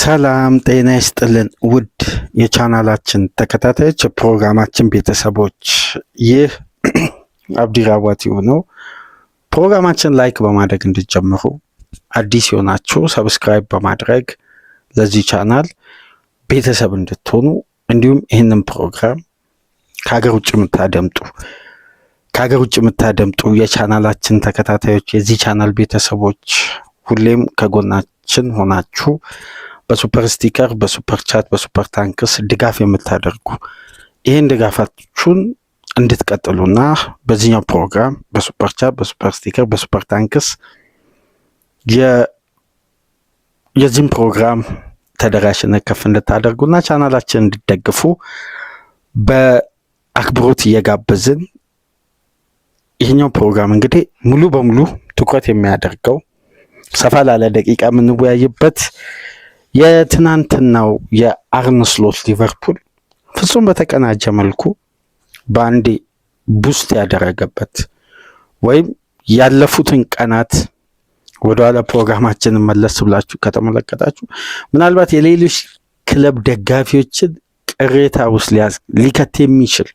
ሰላም ጤና ይስጥልን ውድ የቻናላችን ተከታታዮች ፕሮግራማችን ቤተሰቦች ይህ አብዲራዋቲው ነው። ፕሮግራማችን ላይክ በማድረግ እንድትጀምሩ አዲስ የሆናችሁ ሰብስክራይብ በማድረግ ለዚህ ቻናል ቤተሰብ እንድትሆኑ እንዲሁም ይህንን ፕሮግራም ከሀገር ውጭ የምታደምጡ የቻናላችን ተከታታዮች የዚህ ቻናል ቤተሰቦች ሁሌም ከጎናችን ሆናችሁ በሱፐር ስቲከር፣ በሱፐር ቻት፣ በሱፐር ታንክስ ድጋፍ የምታደርጉ ይህን ድጋፋችሁን እንድትቀጥሉና በዚህኛው ፕሮግራም በሱፐር ቻት፣ በሱፐር ስቲከር፣ በሱፐር ታንክስ የዚህም ፕሮግራም ተደራሽነት ከፍ እንድታደርጉና ቻናላችን እንድትደግፉ በአክብሮት እየጋበዝን ይህኛው ፕሮግራም እንግዲህ ሙሉ በሙሉ ትኩረት የሚያደርገው ሰፋ ላለ ደቂቃ የምንወያይበት የትናንትናው የአርነ ስሎት ሊቨርፑል ፍጹም በተቀናጀ መልኩ በአንዴ ቡስት ያደረገበት ወይም ያለፉትን ቀናት ወደኋላ ፕሮግራማችንን መለስ ብላችሁ ከተመለከታችሁ ምናልባት የሌሎች ክለብ ደጋፊዎችን ቅሬታ ውስጥ ሊከት የሚችል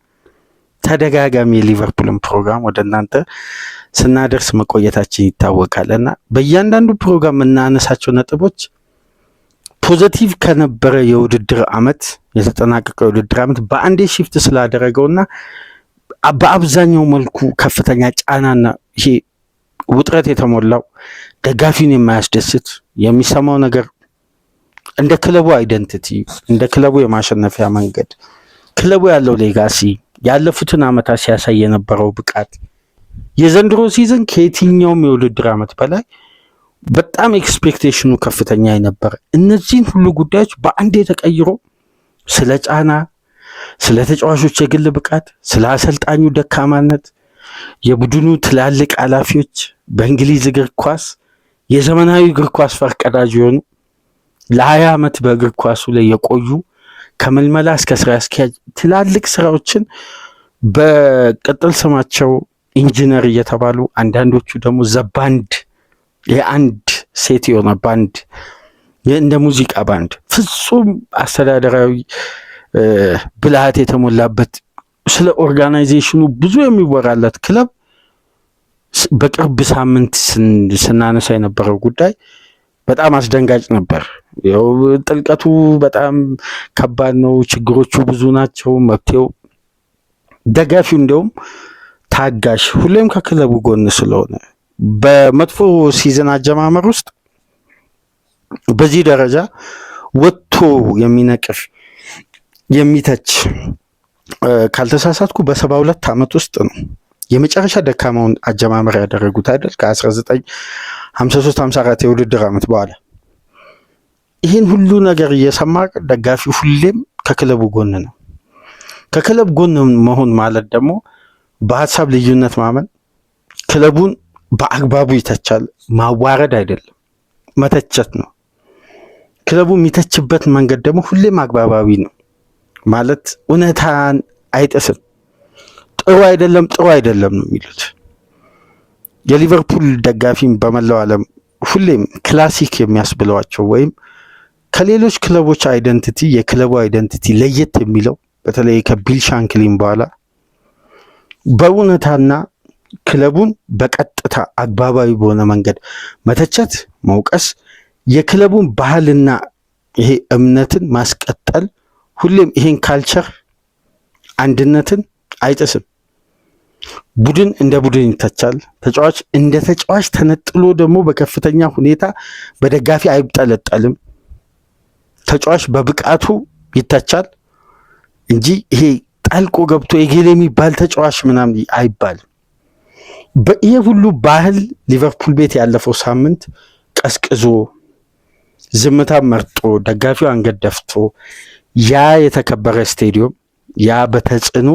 ተደጋጋሚ የሊቨርፑልን ፕሮግራም ወደ እናንተ ስናደርስ መቆየታችን ይታወቃል እና በእያንዳንዱ ፕሮግራም የምናነሳቸው ነጥቦች ፖዚቲቭ ከነበረ የውድድር ዓመት የተጠናቀቀው የውድድር ዓመት በአንዴ ሺፍት ስላደረገውና በአብዛኛው መልኩ ከፍተኛ ጫናና ይሄ ውጥረት የተሞላው ደጋፊውን የማያስደስት የሚሰማው ነገር እንደ ክለቡ አይደንቲቲ፣ እንደ ክለቡ የማሸነፊያ መንገድ፣ ክለቡ ያለው ሌጋሲ፣ ያለፉትን ዓመታት ሲያሳይ የነበረው ብቃት የዘንድሮ ሲዝን ከየትኛውም የውድድር ዓመት በላይ በጣም ኤክስፔክቴሽኑ ከፍተኛ የነበረ እነዚህን ሁሉ ጉዳዮች በአንዴ ተቀይሮ ስለ ጫና፣ ስለ ተጫዋቾች የግል ብቃት፣ ስለ አሰልጣኙ ደካማነት፣ የቡድኑ ትላልቅ ኃላፊዎች በእንግሊዝ እግር ኳስ የዘመናዊ እግር ኳስ ፈርቀዳጅ የሆኑ ለ20 ዓመት በእግር ኳሱ ላይ የቆዩ ከመልመላ እስከ ስራ አስኪያጅ ትላልቅ ስራዎችን በቅጥል ስማቸው ኢንጂነር እየተባሉ አንዳንዶቹ ደግሞ ዘባንድ የአንድ ሴት የሆነ ባንድ እንደ ሙዚቃ ባንድ ፍጹም አስተዳደራዊ ብልሃት የተሞላበት ስለ ኦርጋናይዜሽኑ ብዙ የሚወራለት ክለብ በቅርብ ሳምንት ስናነሳ የነበረው ጉዳይ በጣም አስደንጋጭ ነበር። ያው ጥልቀቱ በጣም ከባድ ነው። ችግሮቹ ብዙ ናቸው። መፍትሄው ደጋፊው እንደውም ታጋሽ ሁሌም ከክለቡ ጎን ስለሆነ በመጥፎ ሲዝን አጀማመር ውስጥ በዚህ ደረጃ ወጥቶ የሚነቅፍ የሚተች ካልተሳሳትኩ በ72 ዓመት ውስጥ ነው የመጨረሻ ደካማውን አጀማመር ያደረጉት አይደል? ከ1953-54 የውድድር ዓመት በኋላ ይህን ሁሉ ነገር እየሰማ ደጋፊው ሁሌም ከክለቡ ጎን ነው። ከክለብ ጎን መሆን ማለት ደግሞ በሀሳብ ልዩነት ማመን፣ ክለቡን በአግባቡ ይተቻል። ማዋረድ አይደለም መተቸት ነው። ክለቡ የሚተችበት መንገድ ደግሞ ሁሌም አግባባዊ ነው ማለት እውነታን አይጥስም። ጥሩ አይደለም ነው የሚሉት የሊቨርፑል ደጋፊም በመላው ዓለም ሁሌም ክላሲክ የሚያስብለዋቸው ወይም ከሌሎች ክለቦች አይደንቲቲ የክለቡ አይደንቲቲ ለየት የሚለው በተለይ ከቢል ሻንክሊን በኋላ በእውነታና ክለቡን በቀጥታ አግባባዊ በሆነ መንገድ መተቸት፣ መውቀስ፣ የክለቡን ባህልና ይሄ እምነትን ማስቀጠል ሁሌም ይሄን ካልቸር አንድነትን አይጥስም። ቡድን እንደ ቡድን ይተቻል። ተጫዋች እንደ ተጫዋች ተነጥሎ ደግሞ በከፍተኛ ሁኔታ በደጋፊ አይጠለጠልም። ተጫዋች በብቃቱ ይተቻል እንጂ ይሄ ጣልቆ ገብቶ የጌሌ የሚባል ተጫዋች ምናምን አይባልም። ይሄ ሁሉ ባህል ሊቨርፑል ቤት ያለፈው ሳምንት ቀዝቅዞ ዝምታ መርጦ ደጋፊው አንገት ደፍቶ ያ የተከበረ ስቴዲዮም ያ በተጽዕኖ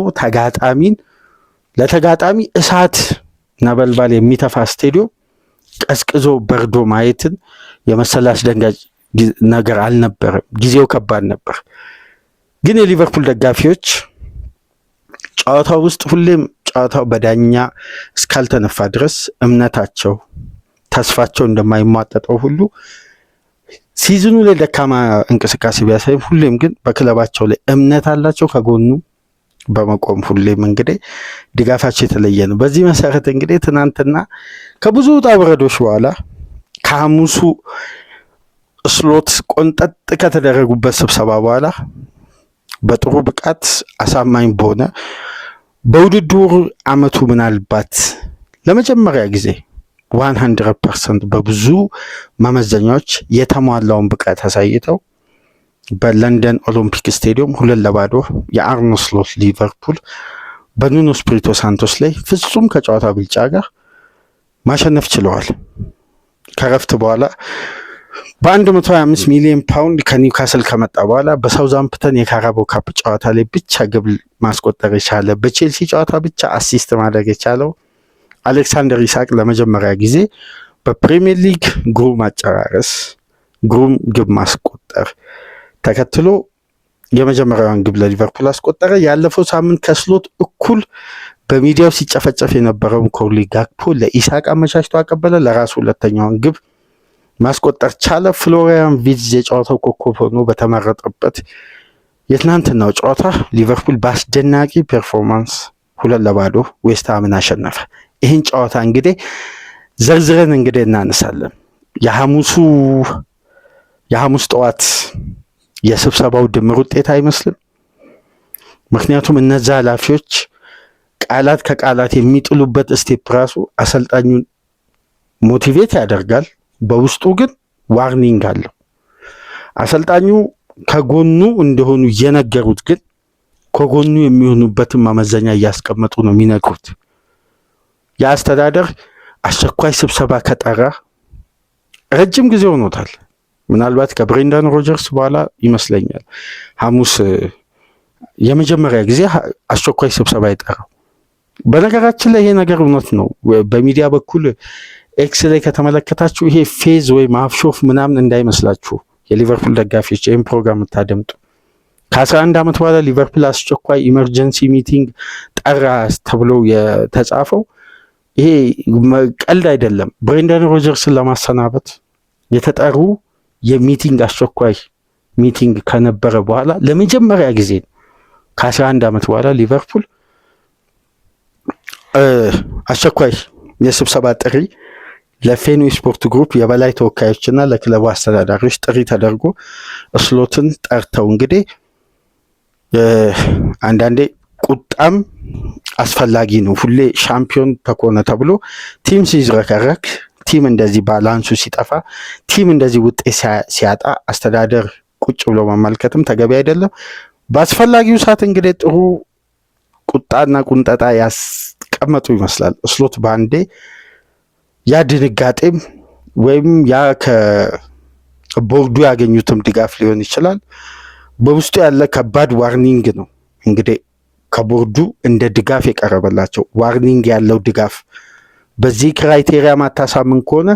ለተጋጣሚ እሳት ነበልባል የሚተፋ ስቴዲዮም ቀዝቅዞ በርዶ ማየትን የመሰለ አስደንጋጭ ነገር አልነበረም። ጊዜው ከባድ ነበር። ግን የሊቨርፑል ደጋፊዎች ጨዋታው ውስጥ ሁሌም ጨዋታው በዳኛ እስካልተነፋ ድረስ እምነታቸው፣ ተስፋቸው እንደማይሟጠጠው ሁሉ ሲዝኑ ላይ ደካማ እንቅስቃሴ ቢያሳይም ሁሌም ግን በክለባቸው ላይ እምነት አላቸው። ከጎኑ በመቆም ሁሌም እንግዲህ ድጋፋቸው የተለየ ነው። በዚህ መሰረት እንግዲህ ትናንትና ከብዙ ውጣ ውረዶች በኋላ ከሐሙሱ ስሎት ቆንጠጥ ከተደረጉበት ስብሰባ በኋላ በጥሩ ብቃት አሳማኝ በሆነ በውድድር አመቱ ምናልባት ለመጀመሪያ ጊዜ 100% በብዙ መመዘኛዎች የተሟላውን ብቃት አሳይተው በለንደን ኦሎምፒክ ስቴዲየም 2-0 የአርነ ስሎት ሊቨርፑል በኑኖ ስፒሪቶ ሳንቶስ ላይ ፍጹም ከጨዋታ ብልጫ ጋር ማሸነፍ ችለዋል። ከረፍት በኋላ በ125 ሚሊዮን ፓውንድ ከኒውካስል ከመጣ በኋላ በሳውዛምፕተን የካራባኦ ካፕ ጨዋታ ላይ ብቻ ግብ ማስቆጠር የቻለ በቼልሲ ጨዋታ ብቻ አሲስት ማድረግ የቻለው አሌክሳንደር ኢሳቅ ለመጀመሪያ ጊዜ በፕሪሚየር ሊግ ግሩም አጨራረስ ግሩም ግብ ማስቆጠር ተከትሎ የመጀመሪያውን ግብ ለሊቨርፑል አስቆጠረ። ያለፈው ሳምንት ከስሎት እኩል በሚዲያው ሲጨፈጨፍ የነበረውን ኮርሊ ጋክፖ ለኢሳቅ አመቻችቶ አቀበለ። ለራሱ ሁለተኛውን ግብ ማስቆጠር ቻለ። ፍሎሪያን ቪርትዝ የጨዋታው ኮከብ ሆኖ በተመረጠበት የትናንትናው ጨዋታ ሊቨርፑል በአስደናቂ ፐርፎርማንስ 2-0 ዌስትሃምን አሸነፈ። ይህን ጨዋታ እንግዲህ ዘርዝረን እንግዲህ እናነሳለን። የሐሙስ ጠዋት የስብሰባው ድምር ውጤት አይመስልም። ምክንያቱም እነዛ ኃላፊዎች ቃላት ከቃላት የሚጥሉበት ስቴፕ ራሱ አሰልጣኙን ሞቲቬት ያደርጋል። በውስጡ ግን ዋርኒንግ አለው። አሰልጣኙ ከጎኑ እንደሆኑ እየነገሩት ግን ከጎኑ የሚሆኑበትን ማመዘኛ እያስቀመጡ ነው የሚነግሩት። የአስተዳደር አስቸኳይ ስብሰባ ከጠራ ረጅም ጊዜ ሆኖታል። ምናልባት ከብሬንዳን ሮጀርስ በኋላ ይመስለኛል ሐሙስ የመጀመሪያ ጊዜ አስቸኳይ ስብሰባ የጠራው። በነገራችን ላይ ይሄ ነገር እውነት ነው። በሚዲያ በኩል ኤክስ ላይ ከተመለከታችሁ ይሄ ፌዝ ወይ ማፍሾፍ ምናምን እንዳይመስላችሁ የሊቨርፑል ደጋፊዎች ይህን ፕሮግራም የምታደምጡ ከ11 ዓመት በኋላ ሊቨርፑል አስቸኳይ ኢመርጀንሲ ሚቲንግ ጠራ ተብሎ የተጻፈው ይሄ ቀልድ አይደለም። ብሬንዳን ሮጀርስን ለማሰናበት የተጠሩ የሚቲንግ አስቸኳይ ሚቲንግ ከነበረ በኋላ ለመጀመሪያ ጊዜ ከ11 ዓመት በኋላ ሊቨርፑል አስቸኳይ የስብሰባ ጥሪ ለፌንዌይ ስፖርት ግሩፕ የበላይ ተወካዮችና ለክለቡ አስተዳዳሪዎች ጥሪ ተደርጎ ስሎትን ጠርተው እንግዲህ አንዳንዴ ቁጣም አስፈላጊ ነው። ሁሌ ሻምፒዮን ተኮነ ተብሎ ቲም ሲዝረከረክ፣ ቲም እንደዚህ ባላንሱ ሲጠፋ፣ ቲም እንደዚህ ውጤት ሲያጣ አስተዳደር ቁጭ ብሎ መመልከትም ተገቢ አይደለም። በአስፈላጊው ሰዓት እንግዲህ ጥሩ ቁጣና ቁንጠጣ ያስቀመጡ ይመስላል ስሎት ባንዴ። ያ ድንጋጤም ወይም ያ ከቦርዱ ያገኙትም ድጋፍ ሊሆን ይችላል። በውስጡ ያለ ከባድ ዋርኒንግ ነው እንግዲህ ከቦርዱ እንደ ድጋፍ የቀረበላቸው ዋርኒንግ ያለው ድጋፍ። በዚህ ክራይቴሪያ ማታሳምን ከሆነ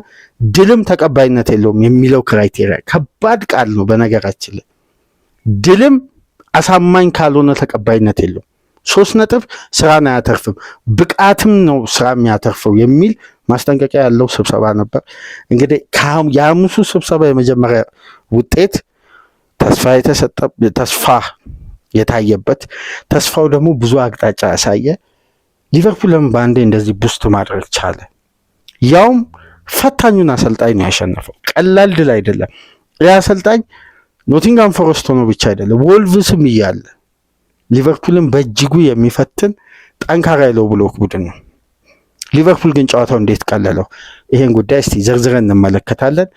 ድልም ተቀባይነት የለውም የሚለው ክራይቴሪያ ከባድ ቃል ነው። በነገራችን ላይ ድልም አሳማኝ ካልሆነ ተቀባይነት የለውም። 3 ነጥብ ስራን አያተርፍም፣ ብቃትም ነው ስራ የሚያተርፈው የሚል ማስጠንቀቂያ ያለው ስብሰባ ነበር። እንግዲህ የሐሙሱ ስብሰባ የመጀመሪያ ውጤት ተስፋ የታየበት፣ ተስፋው ደግሞ ብዙ አቅጣጫ ያሳየ። ሊቨርፑልም በአንዴ እንደዚህ ቡስት ማድረግ ቻለ። ያውም ፈታኙን አሰልጣኝ ነው ያሸነፈው። ቀላል ድል አይደለም። ያ አሰልጣኝ ኖቲንጋም ፎረስት ሆኖ ብቻ አይደለም ወልቭስም እያለ ሊቨርፑልን በእጅጉ የሚፈትን ጠንካራ የለው ብሎክ ቡድን ነው። ሊቨርፑል ግን ጨዋታው እንዴት ቀለለው? ይሄን ጉዳይ እስቲ ዘርዝረን እንመለከታለን።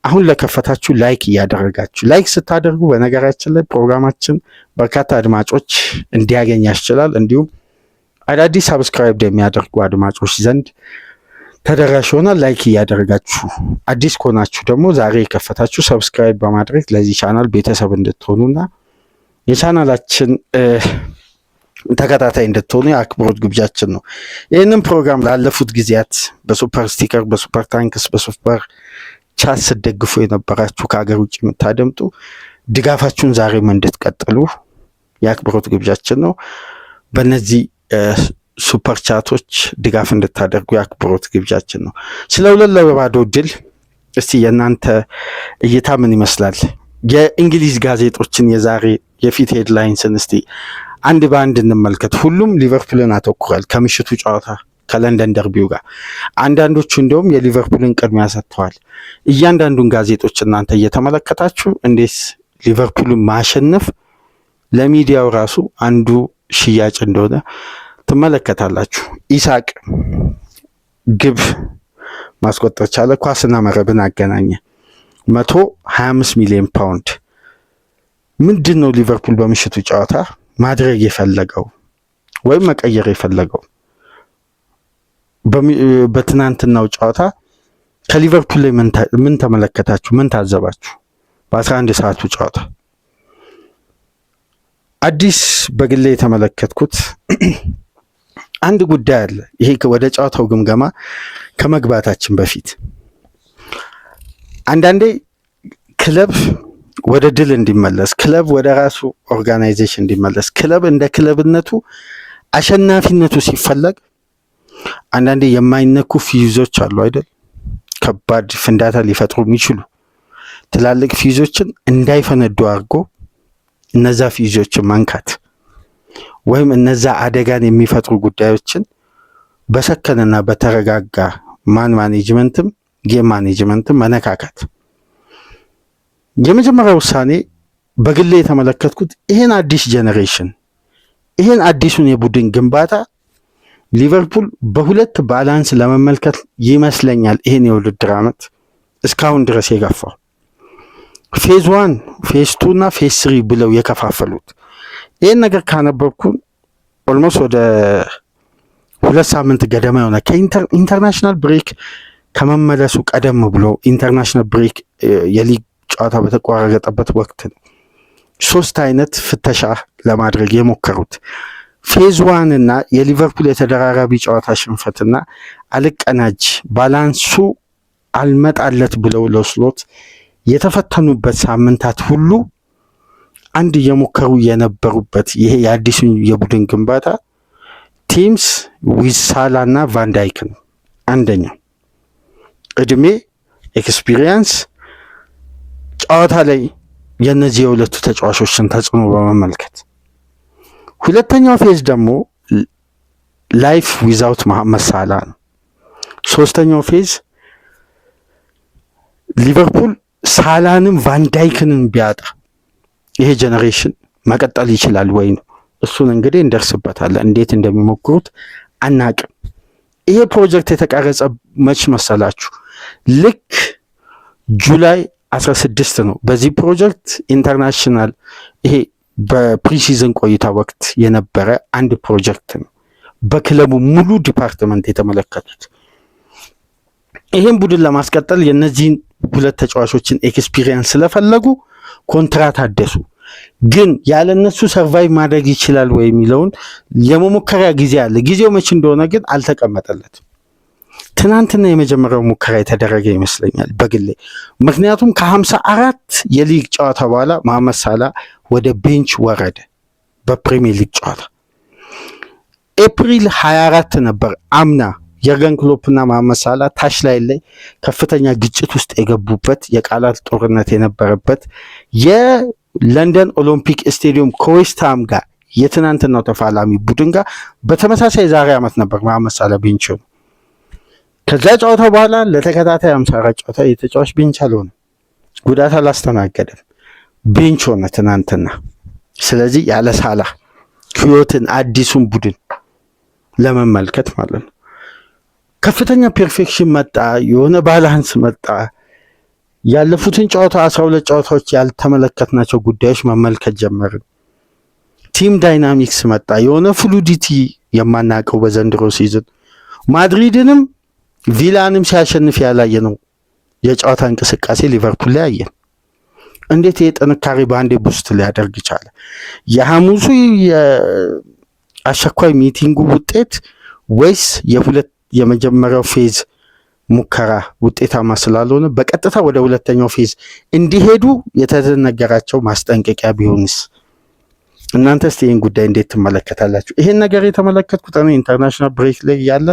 አሁን ለከፈታችሁ ላይክ እያደረጋችሁ፣ ላይክ ስታደርጉ በነገራችን ላይ ፕሮግራማችን በርካታ አድማጮች እንዲያገኝ ያስችላል። እንዲሁም አዳዲስ ሰብስክራይብ የሚያደርጉ አድማጮች ዘንድ ተደራሽ ይሆናል። ላይክ እያደረጋችሁ አዲስ ከሆናችሁ ደግሞ ዛሬ የከፈታችሁ ሰብስክራይብ በማድረግ ለዚህ ቻናል ቤተሰብ እንድትሆኑና የቻናላችን ተከታታይ እንድትሆኑ የአክብሮት ግብዣችን ነው። ይህንን ፕሮግራም ላለፉት ጊዜያት በሱፐር ስቲከር፣ በሱፐር ታንክስ፣ በሱፐር ቻት ስደግፉ የነበራችሁ ከሀገር ውጭ የምታደምጡ ድጋፋችሁን ዛሬም እንድትቀጥሉ የአክብሮት ግብዣችን ነው። በእነዚህ ሱፐር ቻቶች ድጋፍ እንድታደርጉ የአክብሮት ግብዣችን ነው። ስለ 2-0 ድል እስቲ የእናንተ እይታ ምን ይመስላል? የእንግሊዝ ጋዜጦችን የዛሬ የፊት ሄድላይንስን እስቲ አንድ በአንድ እንመልከት። ሁሉም ሊቨርፑልን አተኩሯል ከምሽቱ ጨዋታ ከለንደን ደርቢው ጋር። አንዳንዶቹ እንደውም የሊቨርፑልን ቅድሚያ ሰጥተዋል። እያንዳንዱን ጋዜጦች እናንተ እየተመለከታችሁ እንዴት ሊቨርፑልን ማሸነፍ ለሚዲያው ራሱ አንዱ ሽያጭ እንደሆነ ትመለከታላችሁ። ኢሳቅ ግብ ማስቆጠር ቻለ፣ ኳስና መረብን አገናኘ። 125 ሚሊዮን ፓውንድ። ምንድን ነው ሊቨርፑል በምሽቱ ጨዋታ ማድረግ የፈለገው ወይም መቀየር የፈለገው? በትናንትናው ጨዋታ ከሊቨርፑል ላይ ምን ተመለከታችሁ? ምን ታዘባችሁ? በ11 ሰዓቱ ጨዋታ አዲስ በግሌ የተመለከትኩት አንድ ጉዳይ አለ። ይሄ ወደ ጨዋታው ግምገማ ከመግባታችን በፊት አንዳንዴ ክለብ ወደ ድል እንዲመለስ፣ ክለብ ወደ ራሱ ኦርጋናይዜሽን እንዲመለስ፣ ክለብ እንደ ክለብነቱ አሸናፊነቱ ሲፈለግ አንዳንዴ የማይነኩ ፊውዞች አሉ አይደል? ከባድ ፍንዳታ ሊፈጥሩ የሚችሉ ትላልቅ ፊውዞችን እንዳይፈነዱ አድርጎ እነዛ ፊውዞችን መንካት ወይም እነዛ አደጋን የሚፈጥሩ ጉዳዮችን በሰከነና በተረጋጋ ማን ማኔጅመንትም ጌም ማኔጅመንትም መነካካት። የመጀመሪያ ውሳኔ በግሌ የተመለከትኩት ይሄን አዲስ ጄኔሬሽን ይሄን አዲሱን የቡድን ግንባታ ሊቨርፑል በሁለት ባላንስ ለመመልከት ይመስለኛል ይሄን የውድድር ዓመት እስካሁን ድረስ የገፋው። ፌዝ 1 ፌዝ 2 እና ፌዝ 3 ብለው የከፋፈሉት ይሄን ነገር ካነበብኩ ኦልሞስት ወደ 2 ሳምንት ገደማ የሆነ ከኢንተርናሽናል ብሬክ ከመመለሱ ቀደም ብሎ ኢንተርናሽናል ብሬክ የሊግ ጨዋታ በተቋረጠበት ወቅት ነው 3 አይነት ፍተሻ ለማድረግ የሞከሩት። ፌዝ 1 እና የሊቨርፑል የተደራራቢ ጨዋታ ሽንፈትና አልቀናጅ ባላንሱ አልመጣለት ብለው ለስሎት የተፈተኑበት ሳምንታት ሁሉ አንድ እየሞከሩ የነበሩበት ይሄ የአዲሱ የቡድን ግንባታ ቲምስ ዊዝ ሳላ እና ቫንዳይክ ነው። አንደኛው እድሜ ኤክስፒሪየንስ ጨዋታ ላይ የነዚህ የሁለቱ ተጫዋቾችን ተጽዕኖ በመመልከት፣ ሁለተኛው ፌዝ ደግሞ ላይፍ ዊዛውት መሐመድ ሳላ ነው። ሶስተኛው ፌዝ ሊቨርፑል ሳላንም ቫንዳይክንን ቢያጣ ይሄ ጄኔሬሽን መቀጠል ይችላል ወይ ነው። እሱን እንግዲህ እንደርስበታለን። እንዴት እንደሚሞክሩት አናቅም። ይሄ ፕሮጀክት የተቀረጸ መች መሰላችሁ? ልክ ጁላይ 16 ነው። በዚህ ፕሮጀክት ኢንተርናሽናል ይሄ በፕሪሲዝን ቆይታ ወቅት የነበረ አንድ ፕሮጀክት ነው። በክለቡ ሙሉ ዲፓርትመንት የተመለከቱት ይህን ቡድን ለማስቀጠል የነዚህን ሁለት ተጫዋቾችን ኤክስፒሪየንስ ስለፈለጉ ኮንትራት አደሱ። ግን ያለነሱ ሰርቫይቭ ማድረግ ይችላል ወይ የሚለውን የመሞከሪያ ጊዜ አለ። ጊዜው መች እንደሆነ ግን አልተቀመጠለትም። ትናንትና የመጀመሪያው ሙከራ የተደረገ ይመስለኛል በግሌ። ምክንያቱም ከ54 የሊግ ጨዋታ በኋላ መሐመድ ሳላ ወደ ቤንች ወረደ። በፕሪሚየር ሊግ ጨዋታ ኤፕሪል 24 ነበር አምና የርገን ክሎፕና መሐመድ ሳላ ታች ላይ ከፍተኛ ግጭት ውስጥ የገቡበት የቃላት ጦርነት የነበረበት የለንደን ኦሎምፒክ ስቴዲየም ከዌስትሃም ጋር የትናንትናው ተፋላሚ ቡድን ጋር በተመሳሳይ ዛሬ ዓመት ነበር መሐመድ ሳላ ቤንች ነው። ከዛ ጨዋታ በኋላ ለተከታታይ 54 ጨዋታ የተጫዋች ቤንች አልሆነም፣ ጉዳት አላስተናገደም፣ ቤንች ሆነ ትናንትና። ስለዚህ ያለ ሳላ ህይወትን አዲሱን ቡድን ለመመልከት ማለት ነው ከፍተኛ ፐርፌክሽን መጣ፣ የሆነ ባላንስ መጣ። ያለፉትን ጨዋታ 12 ጨዋታዎች ያልተመለከትናቸው ጉዳዮች መመልከት ጀመርን። ቲም ዳይናሚክስ መጣ፣ የሆነ ፍሉዲቲ የማናቀው በዘንድሮ ሲዝን ማድሪድንም ቪላንም ሲያሸንፍ ያላየ ነው የጨዋታ እንቅስቃሴ ሊቨርፑል ላይ አየን። እንዴት የጥንካሬ ባንዴ ቡስት ሊያደርግ ይቻለ? የሐሙሱ የአስቸኳይ ሚቲንጉ ውጤት ወይስ የመጀመሪያው ፌዝ ሙከራ ውጤታማ ስላልሆነ በቀጥታ ወደ ሁለተኛው ፌዝ እንዲሄዱ የተነገራቸው ማስጠንቀቂያ ቢሆንስ? እናንተስ ይህን ጉዳይ እንዴት ትመለከታላችሁ? ይሄን ነገር የተመለከትኩት እኔ ኢንተርናሽናል ብሬክ ላይ ያለ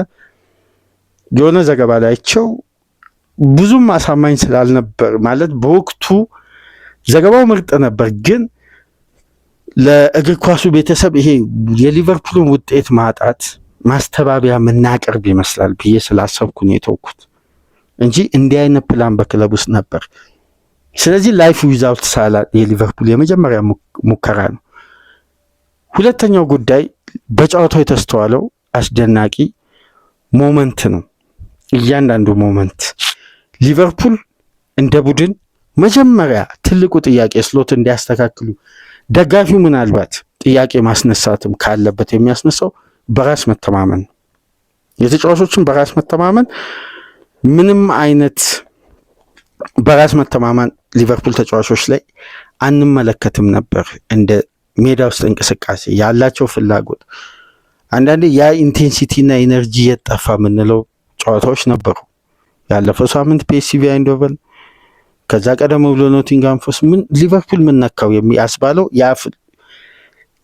የሆነ ዘገባ ላይቸው ብዙም አሳማኝ ስላልነበር ማለት በወቅቱ ዘገባው ምርጥ ነበር፣ ግን ለእግር ኳሱ ቤተሰብ ይሄ የሊቨርፑልን ውጤት ማጣት ማስተባበያ መናቀርብ ይመስላል ብዬ ስላሰብኩ ነው የተውኩት እንጂ እንዲህ አይነት ፕላን በክለብ ውስጥ ነበር። ስለዚህ ላይፍ ዊዛውት ሳላ የሊቨርፑል የመጀመሪያ ሙከራ ነው። ሁለተኛው ጉዳይ በጨዋታው የተስተዋለው አስደናቂ ሞመንት ነው። እያንዳንዱ ሞመንት ሊቨርፑል እንደ ቡድን መጀመሪያ ትልቁ ጥያቄ ስሎት እንዲያስተካክሉ ደጋፊው ምናልባት ጥያቄ ማስነሳትም ካለበት የሚያስነሳው በራስ መተማመን ነው። የተጫዋቾችን በራስ መተማመን ምንም አይነት በራስ መተማመን ሊቨርፑል ተጫዋቾች ላይ አንመለከትም ነበር። እንደ ሜዳ ውስጥ እንቅስቃሴ ያላቸው ፍላጎት አንዳንዴ ያ ኢንቴንሲቲ እና ኢነርጂ የጠፋ የምንለው ጨዋታዎች ነበሩ። ያለፈው ሳምንት ፒኤስቪ አይንዶቨን፣ ከዛ ቀደም ብሎ ኖቲንግሃም ፎረስት ሊቨርፑል ምን ነካው የሚያስባለው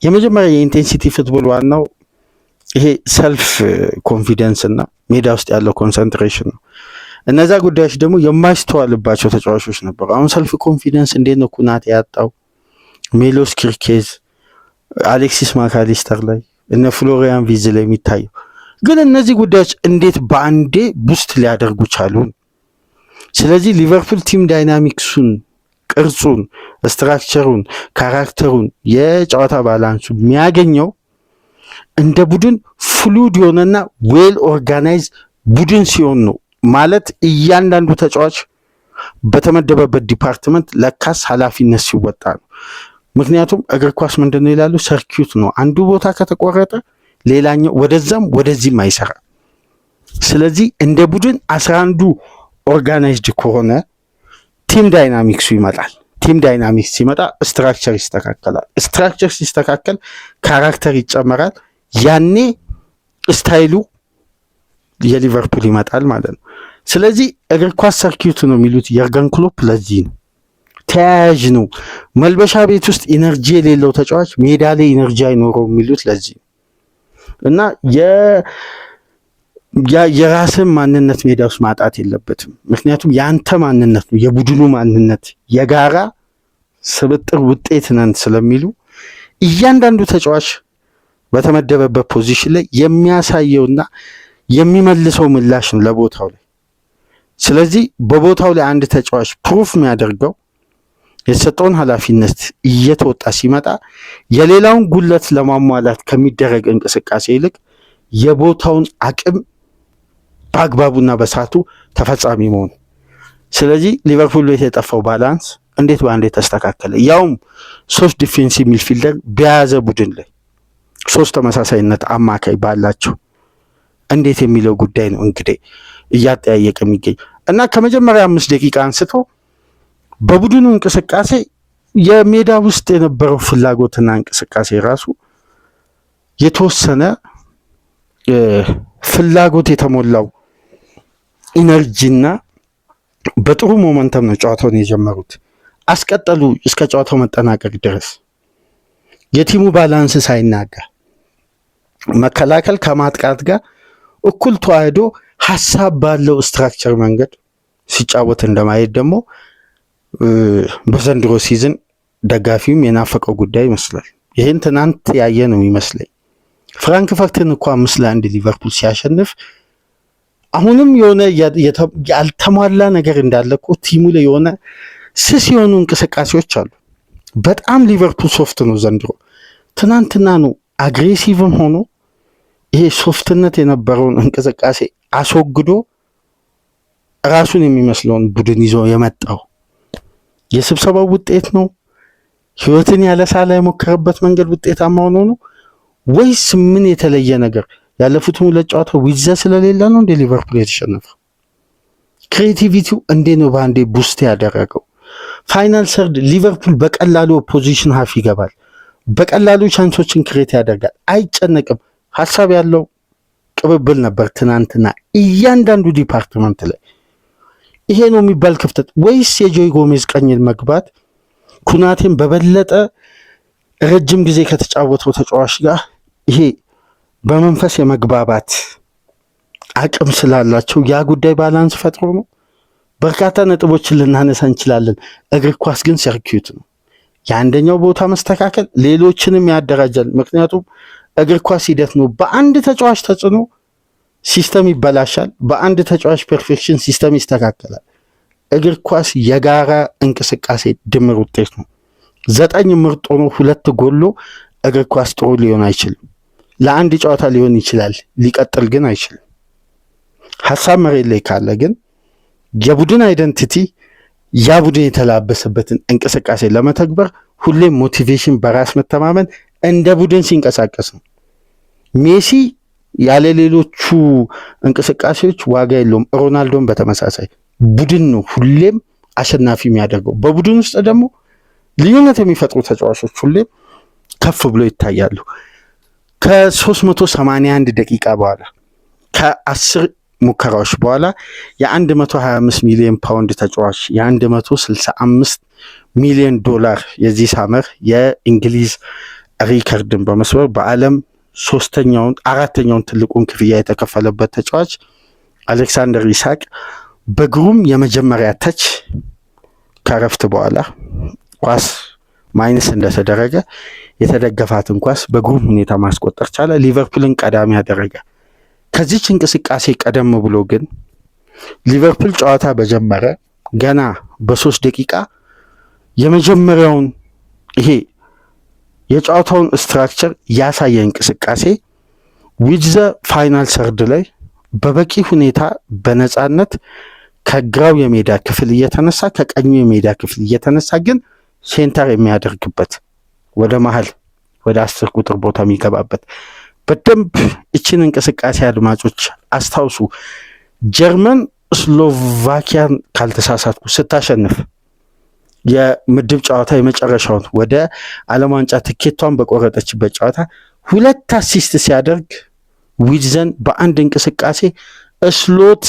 የመጀመሪያ የኢንቴንሲቲ ፉትቦል ዋናው ይሄ ሰልፍ ኮንፊደንስ እና ሜዳ ውስጥ ያለው ኮንሰንትሬሽን ነው። እነዛ ጉዳዮች ደግሞ የማይስተዋልባቸው ተጫዋቾች ነበሩ። አሁን ሰልፍ ኮንፊደንስ እንዴት ነው ኩናቴ ያጣው? ሜሎስ ኪርኬዝ፣ አሌክሲስ ማካሊስተር ላይ እነ ፍሎሪያን ቪዝ ላይ የሚታየው ግን እነዚህ ጉዳዮች እንዴት በአንዴ ቡስት ሊያደርጉ ቻሉን? ስለዚህ ሊቨርፑል ቲም ዳይናሚክሱን፣ ቅርጹን፣ ስትራክቸሩን፣ ካራክተሩን፣ የጨዋታ ባላንሱ የሚያገኘው እንደ ቡድን ፍሉድ የሆነና ዌል ኦርጋናይዝ ቡድን ሲሆን ነው። ማለት እያንዳንዱ ተጫዋች በተመደበበት ዲፓርትመንት ለካስ ኃላፊነት ሲወጣ ነው። ምክንያቱም እግር ኳስ ምንድን ነው ይላሉ? ሰርኪዩት ነው። አንዱ ቦታ ከተቆረጠ ሌላኛው ወደዛም ወደዚህም አይሰራ። ስለዚህ እንደ ቡድን 11ዱ ኦርጋናይዝድ ከሆነ ቲም ዳይናሚክሱ ይመጣል። ቲም ዳይናሚክስ ሲመጣ ስትራክቸር ይስተካከላል። ስትራክቸር ሲስተካከል ካራክተር ይጨመራል። ያኔ ስታይሉ የሊቨርፑል ይመጣል ማለት ነው። ስለዚህ እግር ኳስ ሰርኪዩት ነው የሚሉት የርገን ክሎፕ ለዚህ ነው። ተያያዥ ነው። መልበሻ ቤት ውስጥ ኢነርጂ የሌለው ተጫዋች ሜዳ ላይ ኢነርጂ አይኖረው የሚሉት ለዚህ ነው። እና የራስን ማንነት ሜዳ ውስጥ ማጣት የለበትም። ምክንያቱም የአንተ ማንነት ነው የቡድኑ ማንነት፣ የጋራ ስብጥር ውጤት ነን ስለሚሉ እያንዳንዱ ተጫዋች በተመደበበት ፖዚሽን ላይ የሚያሳየውና የሚመልሰው ምላሽ ነው ለቦታው ላይ። ስለዚህ በቦታው ላይ አንድ ተጫዋች ፕሩፍ የሚያደርገው የተሰጠውን ኃላፊነት እየተወጣ ሲመጣ የሌላውን ጉለት ለማሟላት ከሚደረግ እንቅስቃሴ ይልቅ የቦታውን አቅም በአግባቡና በሰዓቱ ተፈጻሚ መሆኑ። ስለዚህ ሊቨርፑል ቤት የጠፋው ባላንስ እንዴት በአንዴ ተስተካከለ? ያውም 3 ዲፌንሲቭ ሚድፊልደር በያዘ ቡድን ላይ 3 ተመሳሳይነት አማካይ ባላቸው እንዴት የሚለው ጉዳይ ነው እንግዲህ እያጠያየቀ የሚገኝ እና ከመጀመሪያ 5 ደቂቃ አንስቶ በቡድኑ እንቅስቃሴ የሜዳ ውስጥ የነበረው ፍላጎትና እንቅስቃሴ ራሱ የተወሰነ ፍላጎት የተሞላው ኢነርጂና በጥሩ ሞመንተም ነው ጨዋታውን የጀመሩት። አስቀጠሉ እስከ ጨዋታው መጠናቀቅ ድረስ የቲሙ ባላንስ ሳይናጋ መከላከል ከማጥቃት ጋር እኩል ተዋህዶ ሀሳብ ባለው ስትራክቸር መንገድ ሲጫወት እንደማየት ደግሞ በዘንድሮ ሲዝን ደጋፊውም የናፈቀው ጉዳይ ይመስላል። ይህን ትናንት ያየ ነው ይመስለኝ። ፍራንክፈርትን እኮ 5-1 ሊቨርፑል ሲያሸንፍ አሁንም የሆነ ያልተሟላ ነገር እንዳለ እኮ ቲሙ ላይ የሆነ ስስ የሆኑ እንቅስቃሴዎች አሉ። በጣም ሊቨርፑል ሶፍት ነው ዘንድሮ። ትናንትና ነው አግሬሲቭም ሆኖ ይሄ ሶፍትነት የነበረውን እንቅስቃሴ አስወግዶ ራሱን የሚመስለውን ቡድን ይዞ የመጣው። የስብሰባው ውጤት ነው? ህይወትን ያለሳላ የሞከረበት መንገድ ውጤታማ ሆኖ ነው ወይስ ምን የተለየ ነገር? ያለፉትን 2 ጨዋታ ዊዘ ስለሌለ ነው እንደ ሊቨርፑል የተሸነፈው? ክሬቲቪቲው እንዴ ነው በአንዴ ቡስት ያደረገው? ፋይናል ሰርድ ሊቨርፑል በቀላሉ ፖዚሽን ሀፍ ይገባል። በቀላሉ ቻንሶችን ክሬት ያደርጋል። አይጨነቅም። ሀሳብ ያለው ቅብብል ነበር ትናንትና እያንዳንዱ ዲፓርትመንት ላይ። ይሄ ነው የሚባል ክፍተት ወይስ የጆይ ጎሜዝ ቀኝ መግባት ኩናቴን በበለጠ ረጅም ጊዜ ከተጫወተው ተጫዋች ጋር ይሄ በመንፈስ የመግባባት አቅም ስላላቸው ያ ጉዳይ ባላንስ ፈጥሮ ነው? በርካታ ነጥቦችን ልናነሳ እንችላለን። እግር ኳስ ግን ሰርኪዩት ነው። የአንደኛው ቦታ መስተካከል ሌሎችንም ያደራጃል። ምክንያቱም እግር ኳስ ሂደት ነው። በአንድ ተጫዋች ተጽዕኖ ሲስተም ይበላሻል፣ በአንድ ተጫዋች ፐርፌክሽን ሲስተም ይስተካከላል። እግር ኳስ የጋራ እንቅስቃሴ ድምር ውጤት ነው። 9 ምርጥ ሆኖ 2 ጎሎ እግር ኳስ ጥሩ ሊሆን አይችልም። ለአንድ ጨዋታ ሊሆን ይችላል፣ ሊቀጥል ግን አይችልም። ሀሳብ መሬት ላይ ካለ ግን የቡድን አይደንቲቲ ያ ቡድን የተላበሰበትን እንቅስቃሴ ለመተግበር ሁሌም ሞቲቬሽን፣ በራስ መተማመን እንደ ቡድን ሲንቀሳቀስ ነው። ሜሲ ያለ ሌሎቹ እንቅስቃሴዎች ዋጋ የለውም። ሮናልዶን በተመሳሳይ ቡድን ነው ሁሌም አሸናፊ የሚያደርገው። በቡድን ውስጥ ደግሞ ልዩነት የሚፈጥሩ ተጫዋቾች ሁሌም ከፍ ብሎ ይታያሉ። ከ381 ደቂቃ በኋላ ከ10 ሙከራዎች በኋላ የ125 ሚሊዮን ፓውንድ ተጫዋች የ165 ሚሊዮን ዶላር የዚህ ሳመር የእንግሊዝ ሪከርድን በመስበር በዓለም አራተኛውን ትልቁን ክፍያ የተከፈለበት ተጫዋች አሌክሳንደር ኢሳቅ በግሩም የመጀመሪያ ተች ከረፍት በኋላ ኳስ ማይነስ እንደተደረገ የተደገፋትን ኳስ በግሩም ሁኔታ ማስቆጠር ቻለ። ሊቨርፑልን ቀዳሚ ያደረገ። ከዚች እንቅስቃሴ ቀደም ብሎ ግን ሊቨርፑል ጨዋታ በጀመረ ገና በ3 ደቂቃ የመጀመሪያውን ይሄ የጨዋታውን ስትራክቸር ያሳየ እንቅስቃሴ ዊዝ ዘ ፋይናል ሰርድ ላይ በበቂ ሁኔታ በነፃነት ከግራው የሜዳ ክፍል እየተነሳ ከቀኙ የሜዳ ክፍል እየተነሳ ግን ሴንተር የሚያደርግበት ወደ መሀል ወደ 10 ቁጥር ቦታ የሚገባበት በደንብ እችን እንቅስቃሴ አድማጮች አስታውሱ። ጀርመን ስሎቫኪያን ካልተሳሳትኩ ስታሸንፍ የምድብ ጨዋታ የመጨረሻውን ወደ ዓለም ዋንጫ ትኬቷን በቆረጠችበት ጨዋታ 2 አሲስት ሲያደርግ ዊትዘን በአንድ እንቅስቃሴ ስሎት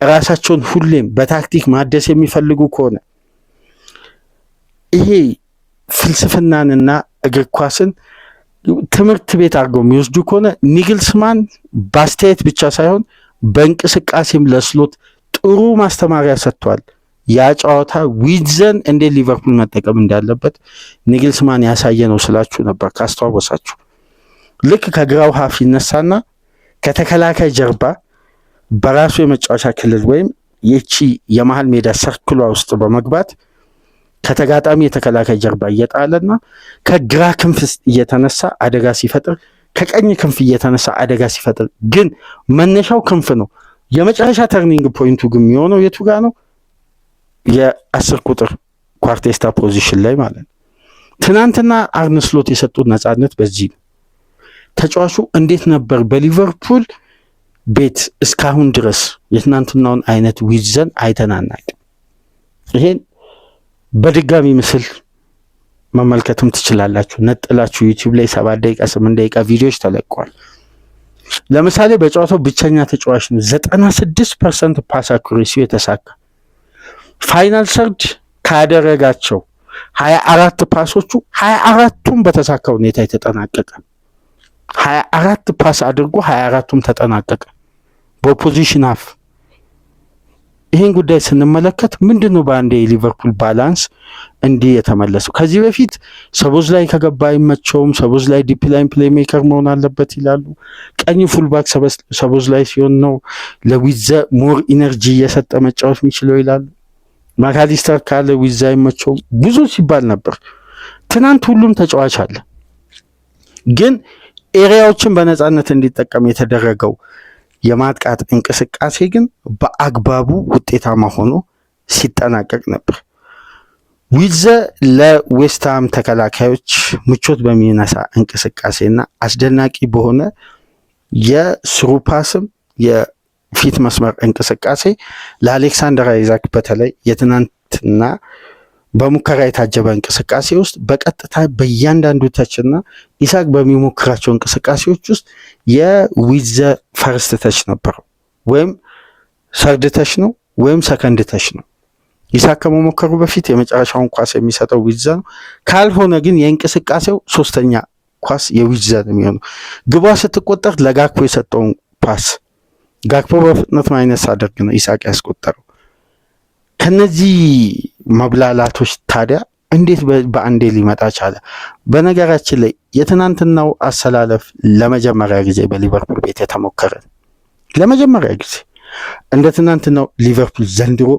ራሳቸውን ሁሌም በታክቲክ ማደስ የሚፈልጉ ከሆነ ይሄ ፍልስፍናንና እግር ኳስን ትምህርት ቤት አድርገው የሚወስዱ ከሆነ ኒግልስማን በአስተያየት ብቻ ሳይሆን በእንቅስቃሴም ለስሎት ጥሩ ማስተማሪያ ሰጥቷል። ያ ጨዋታ ዊትዘን እንዴት ሊቨርፑል መጠቀም እንዳለበት ኒግልስማን ያሳየ ነው ስላችሁ ነበር ካስተዋወሳችሁ። ልክ ከግራው ሀፍ ይነሳና ከተከላካይ ጀርባ በራሱ የመጫወቻ ክልል ወይም የቺ የመሃል ሜዳ ሰርክሏ ውስጥ በመግባት ከተጋጣሚ የተከላካይ ጀርባ እየጣለና ከግራ ክንፍ እየተነሳ አደጋ ሲፈጥር ከቀኝ ክንፍ እየተነሳ አደጋ ሲፈጥር ግን መነሻው ክንፍ ነው። የመጨረሻ ተርኒንግ ፖይንቱ ግን የሚሆነው የቱ ጋር ነው? የ10 ቁጥር ኳርቴስታ ፖዚሽን ላይ ማለት ነው። ትናንትና አርነ ስሎት የሰጡት ነፃነት በዚህ ነው። ተጫዋቹ እንዴት ነበር በሊቨርፑል ቤት እስካሁን ድረስ የትናንትናውን አይነት ዊትዘን አይተናናቅ። ይሄን በድጋሚ ምስል መመልከትም ትችላላችሁ። ነጥላችሁ ዩቲዩብ ላይ 7 ደቂቃ 8 ደቂቃ ቪዲዮዎች ተለቀዋል። ለምሳሌ በጨዋታው ብቸኛ ተጫዋች ነው። 96% ፓስ አኩሬሲው የተሳካ ፋይናል ሰርድ ካደረጋቸው 24 ፓሶቹ 24ቱም በተሳካ ሁኔታ የተጠናቀቀ 24 ፓስ አድርጎ 24ቱም ተጠናቀቀ በፖዚሽን ሀፍ። ይህን ጉዳይ ስንመለከት ምንድነው በአንድ የሊቨርፑል ባላንስ እንዲህ የተመለሰው? ከዚህ በፊት ሰቦዝ ላይ ከገባ አይመቸውም፣ ሰቦዝ ላይ ዲፕ ላይን ፕሌይ ሜከር መሆን አለበት ይላሉ። ቀኝ ፉልባክ ሰቦዝ ላይ ሲሆን ነው ለዊዘ ሞር ኢነርጂ እየሰጠ መጫወት የሚችለው ይላሉ። ማካሊስተር ካለ ዊዛ አይመቸውም ብዙ ሲባል ነበር። ትናንት ሁሉም ተጫዋች አለ፣ ግን ኤሪያዎችን በነፃነት እንዲጠቀም የተደረገው የማጥቃት እንቅስቃሴ ግን በአግባቡ ውጤታማ ሆኖ ሲጠናቀቅ ነበር። ዊዘ ለዌስትሃም ተከላካዮች ምቾት በሚነሳ እንቅስቃሴና አስደናቂ በሆነ የስሩ ፓስም የፊት መስመር እንቅስቃሴ ለአሌክሳንደር አይዛክ በተለይ የትናንትና በሙከራ የታጀበ እንቅስቃሴ ውስጥ በቀጥታ በእያንዳንዱ ተችና ኢሳቅ በሚሞክራቸው እንቅስቃሴዎች ውስጥ የዊዘ ፈርስት ተች ነበረው፣ ወይም ሰርድ ተች ነው ወይም ሰከንድ ተች ነው። ኢሳቅ ከመሞከሩ በፊት የመጨረሻውን ኳስ የሚሰጠው ዊዘ ነው። ካልሆነ ግን የእንቅስቃሴው 3ኛ ኳስ የዊዘ ነው የሚሆነው። ግቧ ስትቆጠር ለጋክፖ የሰጠውን ፓስ ጋክፖ በፍጥነት ማይነስ አድርግ ነው ኢሳቅ ያስቆጠረው። ከነዚህ መብላላቶች ታዲያ እንዴት በአንዴ ሊመጣ ቻለ? በነገራችን ላይ የትናንትናው አሰላለፍ ለመጀመሪያ ጊዜ በሊቨርፑል ቤት የተሞከረ ለመጀመሪያ ጊዜ እንደ ትናንትናው ሊቨርፑል ዘንድሮ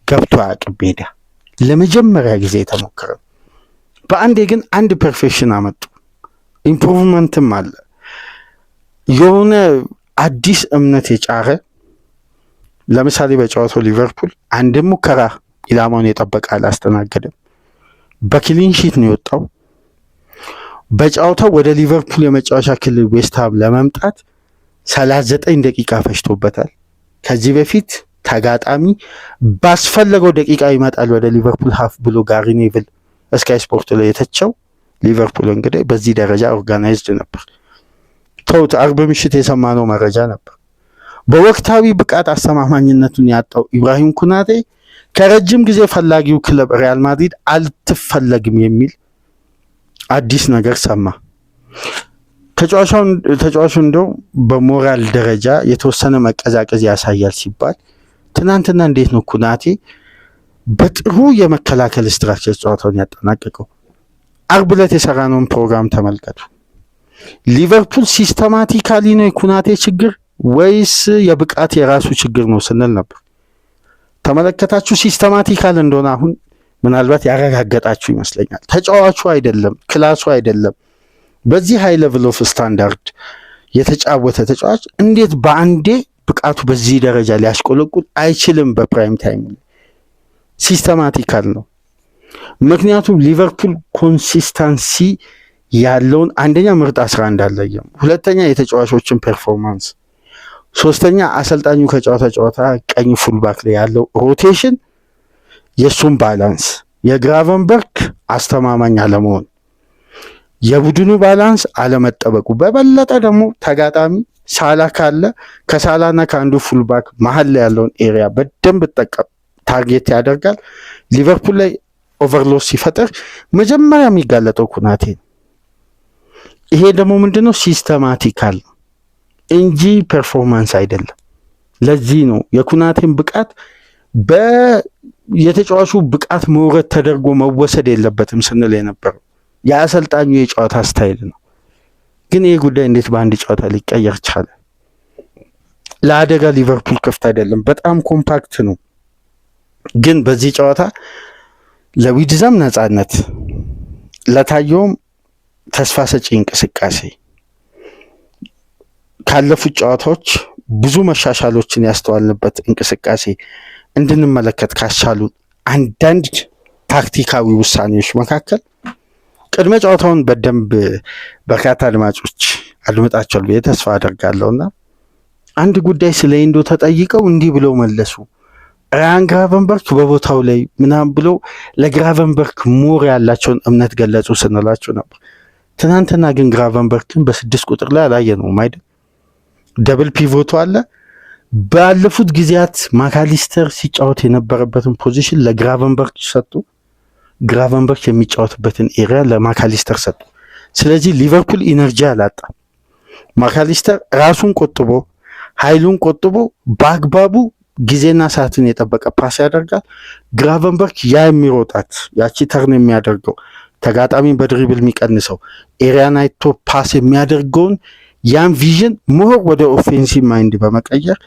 ገብቶ አያውቅም ሜዳ። ለመጀመሪያ ጊዜ የተሞከረ በአንዴ ግን አንድ ፐርፌክሽን አመጡ። ኢምፕሩቭመንትም አለ። የሆነ አዲስ እምነት የጫረ ለምሳሌ በጨዋታው ሊቨርፑል አንድም ሙከራ ኢላማውን የጠበቀ አላስተናገደም። በክሊን ሺት ነው የወጣው። በጨዋታው ወደ ሊቨርፑል የመጫወቻ ክልል ዌስትሃም ለመምጣት 39 ደቂቃ ፈጅቶበታል። ከዚህ በፊት ተጋጣሚ ባስፈለገው ደቂቃ ይመጣል ወደ ሊቨርፑል ሀፍ ብሎ ጋሪ ኔቭል ስካይ ስፖርት ላይ የተቸው ሊቨርፑል እንግዲህ በዚህ ደረጃ ኦርጋናይዝድ ነበር። ተውት፣ አርብ ምሽት የሰማነው መረጃ ነበር። በወቅታዊ ብቃት አስተማማኝነቱን ያጣው ኢብራሂም ኩናቴ ከረጅም ጊዜ ፈላጊው ክለብ ሪያል ማድሪድ አልትፈለግም የሚል አዲስ ነገር ሰማ። ተጫዋቹ እንደው በሞራል ደረጃ የተወሰነ መቀዛቀዝ ያሳያል ሲባል ትናንትና እንዴት ነው ኩናቴ በጥሩ የመከላከል ስትራክቸር ጨዋታውን ያጠናቀቀው? አርብ ዕለት የሰራነውን ፕሮግራም ተመልከቱ። ሊቨርፑል ሲስተማቲካሊ ነው የኩናቴ ችግር ወይስ የብቃት የራሱ ችግር ነው ስንል ነበር። ተመለከታችሁ? ሲስተማቲካል እንደሆነ አሁን ምናልባት ያረጋገጣችሁ ይመስለኛል። ተጫዋቹ አይደለም፣ ክላሱ አይደለም። በዚህ ሃይ ሌቭል ኦፍ ስታንዳርድ የተጫወተ ተጫዋች እንዴት በአንዴ ብቃቱ በዚህ ደረጃ ሊያሽቆለቁል አይችልም? በፕራይም ታይም ሲስተማቲካል ነው። ምክንያቱም ሊቨርፑል ኮንሲስተንሲ ያለውን አንደኛ ምርጥ 11 አለየም፣ ሁለተኛ የተጫዋቾችን ፐርፎርማንስ፣ ሶስተኛ አሰልጣኙ ከጨዋታ ቀኝ ፉልባክ ላይ ያለው ሮቴሽን፣ የሱም ባላንስ፣ የግራቨንበርክ አስተማማኝ አለመሆን፣ የቡድኑ ባላንስ አለመጠበቁ፣ በበለጠ ደግሞ ተጋጣሚ ሳላ ካለ ከሳላና ከአንዱ ፉልባክ መሀል ላይ ያለውን ኤሪያ በደንብ ታርጌት ያደርጋል። ሊቨርፑል ላይ ኦቨርሎድ ሲፈጠር መጀመሪያ የሚጋለጠው ኩናቴ ነው። ይሄ ደግሞ ምንድነው ሲስተማቲካል እንጂ ፐርፎርማንስ አይደለም። ለዚህ ነው የኩናቴን ብቃት የተጫዋቹ ብቃት መውረድ ተደርጎ መወሰድ የለበትም ስንል የነበረው የአሰልጣኙ የጨዋታ ስታይል ነው። ግን ይህ ጉዳይ እንዴት በአንድ ጨዋታ ሊቀየር ቻለ? ለአደጋ ሊቨርፑል ክፍት አይደለም፣ በጣም ኮምፓክት ነው። ግን በዚህ ጨዋታ ለዊድዛም ነጻነት፣ ለታየውም ተስፋ ሰጪ እንቅስቃሴ ካለፉት ጨዋታዎች ብዙ መሻሻሎችን ያስተዋልንበት እንቅስቃሴ እንድንመለከት ካስቻሉን አንዳንድ ታክቲካዊ ውሳኔዎች መካከል ቅድመ ጨዋታውን በደንብ በርካታ አድማጮች አድምጣቸዋል ብዬ ተስፋ አደርጋለሁና አንድ ጉዳይ ስለ ኢንዶ ተጠይቀው እንዲህ ብለው መለሱ። ራያን ግራቨንበርክ በቦታው ላይ ምናምን ብለው ለግራቨንበርክ ሞር ያላቸውን እምነት ገለጹ ስንላቸው ነበር። ትናንትና ግን ግራቨንበርክን በ6 ቁጥር ላይ አላየነውም አይደል? ደብል ፒቮቱ አለ። ባለፉት ጊዜያት ማካሊስተር ሲጫወት የነበረበትን ፖዚሽን ለግራቨንበርክ ሰጡ። ግራቨንበርክ የሚጫወትበትን ኤሪያ ለማካሊስተር ሰጡ። ስለዚህ ሊቨርፑል ኢነርጂ አላጣ። ማካሊስተር ራሱን ቆጥቦ ኃይሉን ቆጥቦ በአግባቡ ጊዜና ሰዓትን የጠበቀ ፓስ ያደርጋል። ግራቨንበርክ ያ የሚሮጣት ያቺ ተርን የሚያደርገው ተጋጣሚን በድሪብል የሚቀንሰው ኤሪያን አይቶ ፓስ የሚያደርገውን ያን ቪዥን ሞር ወደ ኦፌንሲቭ ማይንድ በመቀየር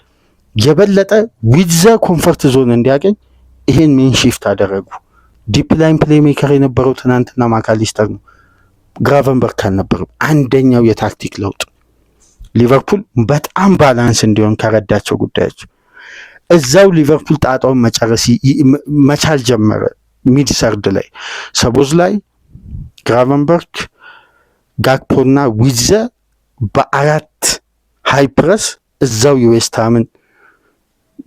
የበለጠ ዊዘ ኮንፈርት ዞን እንዲያገኝ ይሄን ሜን ሺፍት አደረጉ። ዲፕ ላይን ፕሌይ ሜከር የነበረው ትናንትና ማካሊስተር ነው፣ ግራቨንበርክ አልነበረም። አንደኛው የታክቲክ ለውጥ ሊቨርፑል በጣም ባላንስ እንዲሆን ከረዳቸው ጉዳዮች እዛው ሊቨርፑል ጣጣውን መጨረስ መቻል ጀመረ። ሚድ ሰርድ ላይ ሰቦዝ ላይ ግራቨንበርክ፣ ጋክፖና ዊዘ በአራት ሃይ ፕረስ እዛው የዌስትሃምን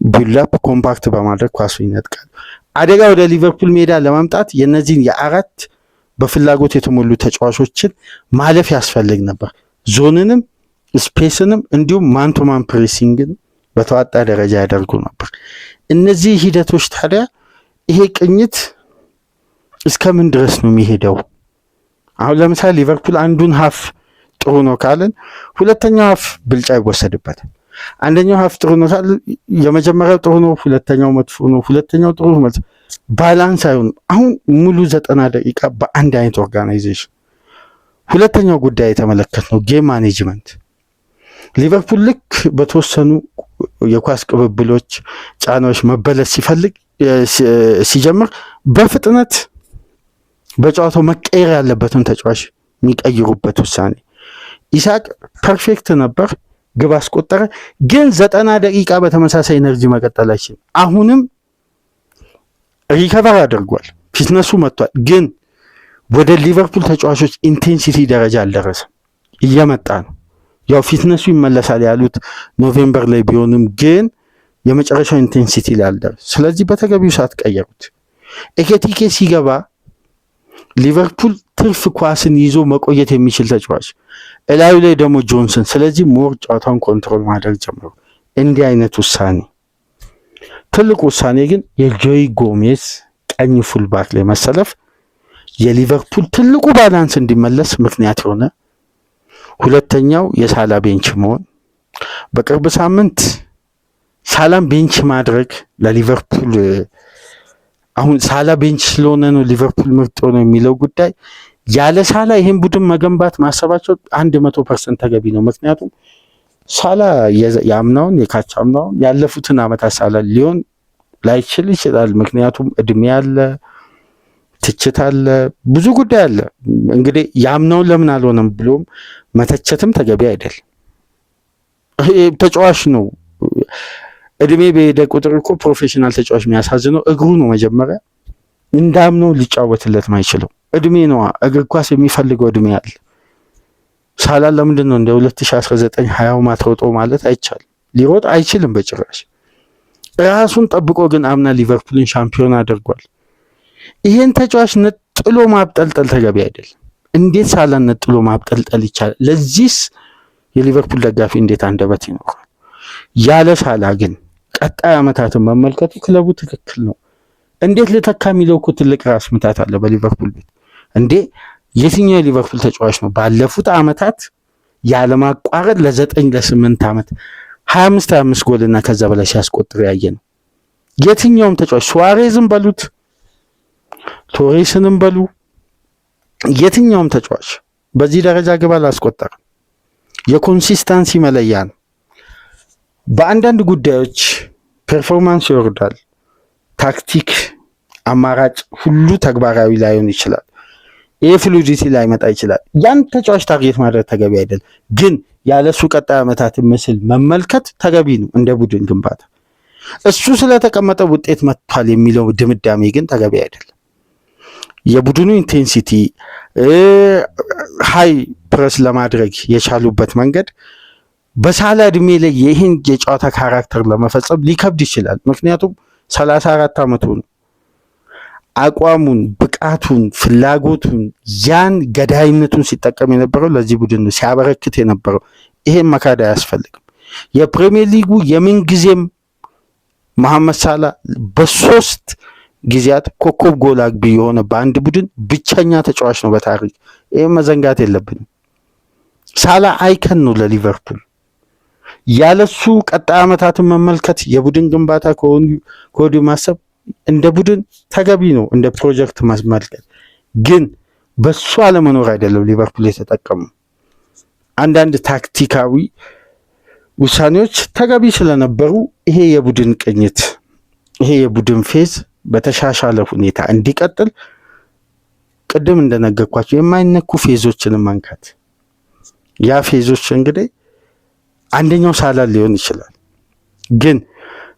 ቢልዳፕ ኮምፓክት በማድረግ ኳሱ ይነጥቃል። አደጋ ወደ ሊቨርፑል ሜዳ ለማምጣት የነዚህን የአራት በፍላጎት የተሞሉ ተጫዋቾችን ማለፍ ያስፈልግ ነበር። ዞንንም ስፔስንም እንዲሁም ማንቶማን ፕሬሲንግን በተዋጣ ደረጃ ያደርጉ ነበር። እነዚህ ሂደቶች ታዲያ ይሄ ቅኝት እስከምን ድረስ ነው የሚሄደው? አሁን ለምሳሌ ሊቨርፑል አንዱን ሀፍ ጥሩ ነው ካለን ሁለተኛው ሀፍ ብልጫ ይወሰድበታል። አንደኛው ሀፍ ጥሩ ነው ሳል የመጀመሪያው ጥሩ ነው፣ ሁለተኛው መጥፎ ነው፣ ሁለተኛው ጥሩ ነው። ባላንስ አይሆንም። አሁን ሙሉ 90 ደቂቃ በአንድ አይነት ኦርጋናይዜሽን። ሁለተኛው ጉዳይ የተመለከትነው ጌም ማኔጅመንት። ሊቨርፑል ልክ በተወሰኑ የኳስ ቅብብሎች ጫናዎች መበለስ ሲጀምር በፍጥነት በጨዋታው መቀየር ያለበትን ተጫዋች የሚቀይሩበት ውሳኔ። ኢሳቅ ፐርፌክት ነበር፣ ግብ አስቆጠረ። ግን 90 ደቂቃ በተመሳሳይ ኤነርጂ መቀጠል አይችልም። አሁንም ሪከቨር አድርጓል፣ ፊትነሱ መጥቷል። ግን ወደ ሊቨርፑል ተጫዋቾች ኢንቴንሲቲ ደረጃ አልደረሰም። እየመጣ ነው። ያው ፊትነሱ ይመለሳል ያሉት ኖቬምበር ላይ ቢሆንም ግን የመጨረሻው ኢንቴንሲቲ ላይ አልደረሰም። ስለዚህ በተገቢው ሰዓት ቀየሩት። ኤኬቲኬ ሲገባ ሊቨርፑል ትርፍ ኳስን ይዞ መቆየት የሚችል ተጫዋች፣ እላዩ ላይ ደግሞ ጆንሰን። ስለዚህ ሞር ጨዋታውን ኮንትሮል ማድረግ ጀመሩ። እንዲህ አይነት ውሳኔ። ትልቁ ውሳኔ ግን የጆይ ጎሜዝ ቀኝ ፉልባክ ላይ መሰለፍ የሊቨርፑል ትልቁ ባላንስ እንዲመለስ ምክንያት የሆነ። ሁለተኛው የሳላ ቤንች መሆን። በቅርብ ሳምንት ሳላም ቤንች ማድረግ ለሊቨርፑል አሁን ሳላ ቤንች ስለሆነ ነው ሊቨርፑል ምርጥ ነው የሚለው ጉዳይ ያለ ሳላ ይሄን ቡድን መገንባት ማሰባቸው 100% ተገቢ ነው። ምክንያቱም ሳላ የአምናውን የካቻምናውን ያለፉትን ዓመታት ሳላ ሊሆን ላይችል ይችላል። ምክንያቱም እድሜ አለ፣ ትችት አለ፣ ብዙ ጉዳይ አለ። እንግዲህ ያምናውን ለምን አልሆነም ብሎም መተቸትም ተገቢ አይደል። ተጫዋች ነው። እድሜ በሄደ ቁጥር እኮ ፕሮፌሽናል ተጫዋች የሚያሳዝነው እግሩ ነው። መጀመሪያ እንዳምነው ሊጫወትለት ማይችለው እድሜ ነው። እግር ኳስ የሚፈልገው እድሜ አለ። ሳላ ለምንድን ነው እንደ 2019 20 ማትሮጦ ማለት አይቻልም። ሊሮጥ አይችልም በጭራሽ። ራሱን ጠብቆ ግን አምና ሊቨርፑልን ሻምፒዮን አድርጓል። ይሄን ተጫዋች ነጥሎ ማብጠልጠል ተገቢ አይደለም። እንዴት ሳላን ነጥሎ ማብጠልጠል ይቻላል? ለዚህስ የሊቨርፑል ደጋፊ እንዴት አንደበት ይኖራል? ያለ ሳላ ግን ቀጣይ ዓመታትን መመልከቱ ክለቡ ትክክል ነው። እንዴት ልተካ የሚለው እኮ ትልቅ ራስ ምታት አለ በሊቨርፑል ቤት። እንዴ የትኛው የሊቨርፑል ተጫዋች ነው ባለፉት ዓመታት ያለማቋረጥ ለ9 ለ8 ዓመት 25 ጎልና ከዛ በላይ ሲያስቆጥር ያየ ነው? የትኛውም ተጫዋች ሱዋሬዝም በሉት ቶሬስንም በሉ የትኛውም ተጫዋች በዚህ ደረጃ ግብ አላስቆጠረም። የኮንሲስታንሲ መለያ ነው። በአንዳንድ ጉዳዮች ፐርፎርማንስ ይወርዳል። ታክቲክ አማራጭ ሁሉ ተግባራዊ ላይሆን ይችላል። ይሄ ፍሉዲቲ ላይመጣ ይችላል። ያን ተጫዋች ታርጌት ማድረግ ተገቢ አይደለም። ግን ያለሱ ቀጣይ ዓመታትን ምስል መመልከት ተገቢ ነው። እንደ ቡድን ግንባታ እሱ ስለተቀመጠ ውጤት መጥቷል የሚለው ድምዳሜ ግን ተገቢ አይደለም። የቡድኑ ኢንቴንሲቲ ሃይ ፕረስ ለማድረግ የቻሉበት መንገድ በሳላ እድሜ ላይ ይህን የጨዋታ ካራክተር ለመፈጸም ሊከብድ ይችላል። ምክንያቱም 34 ዓመቱ ነው። አቋሙን፣ ብቃቱን፣ ፍላጎቱን ያን ገዳይነቱን ሲጠቀም የነበረው ለዚህ ቡድን ሲያበረክት የነበረው ይሄን መካድ አያስፈልግም። የፕሪሚየር ሊጉ የምን ጊዜም መሐመድ ሳላ በ3 ጊዜያት ኮከብ ጎል አግቢ የሆነ በአንድ ቡድን ብቸኛ ተጫዋች ነው በታሪክ። ይሄን መዘንጋት የለብንም። ሳላ አይከን ነው ለሊቨርፑል። ያለሱ ቀጣይ ዓመታትን መመልከት የቡድን ግንባታ ከወዲሁ ማሰብ እንደ ቡድን ተገቢ ነው፣ እንደ ፕሮጀክት ማስመልከት። ግን በሱ አለመኖር አይደለም ሊቨርፑል የተጠቀሙ አንዳንድ ታክቲካዊ ውሳኔዎች ተገቢ ስለነበሩ ይሄ የቡድን ቅኝት፣ ይሄ የቡድን ፌዝ በተሻሻለ ሁኔታ እንዲቀጥል ቅድም እንደነገርኳቸው የማይነኩ ፌዞችን መንካት። ያ ፌዞች እንግዲህ አንደኛው ሳላ ሊሆን ይችላል። ግን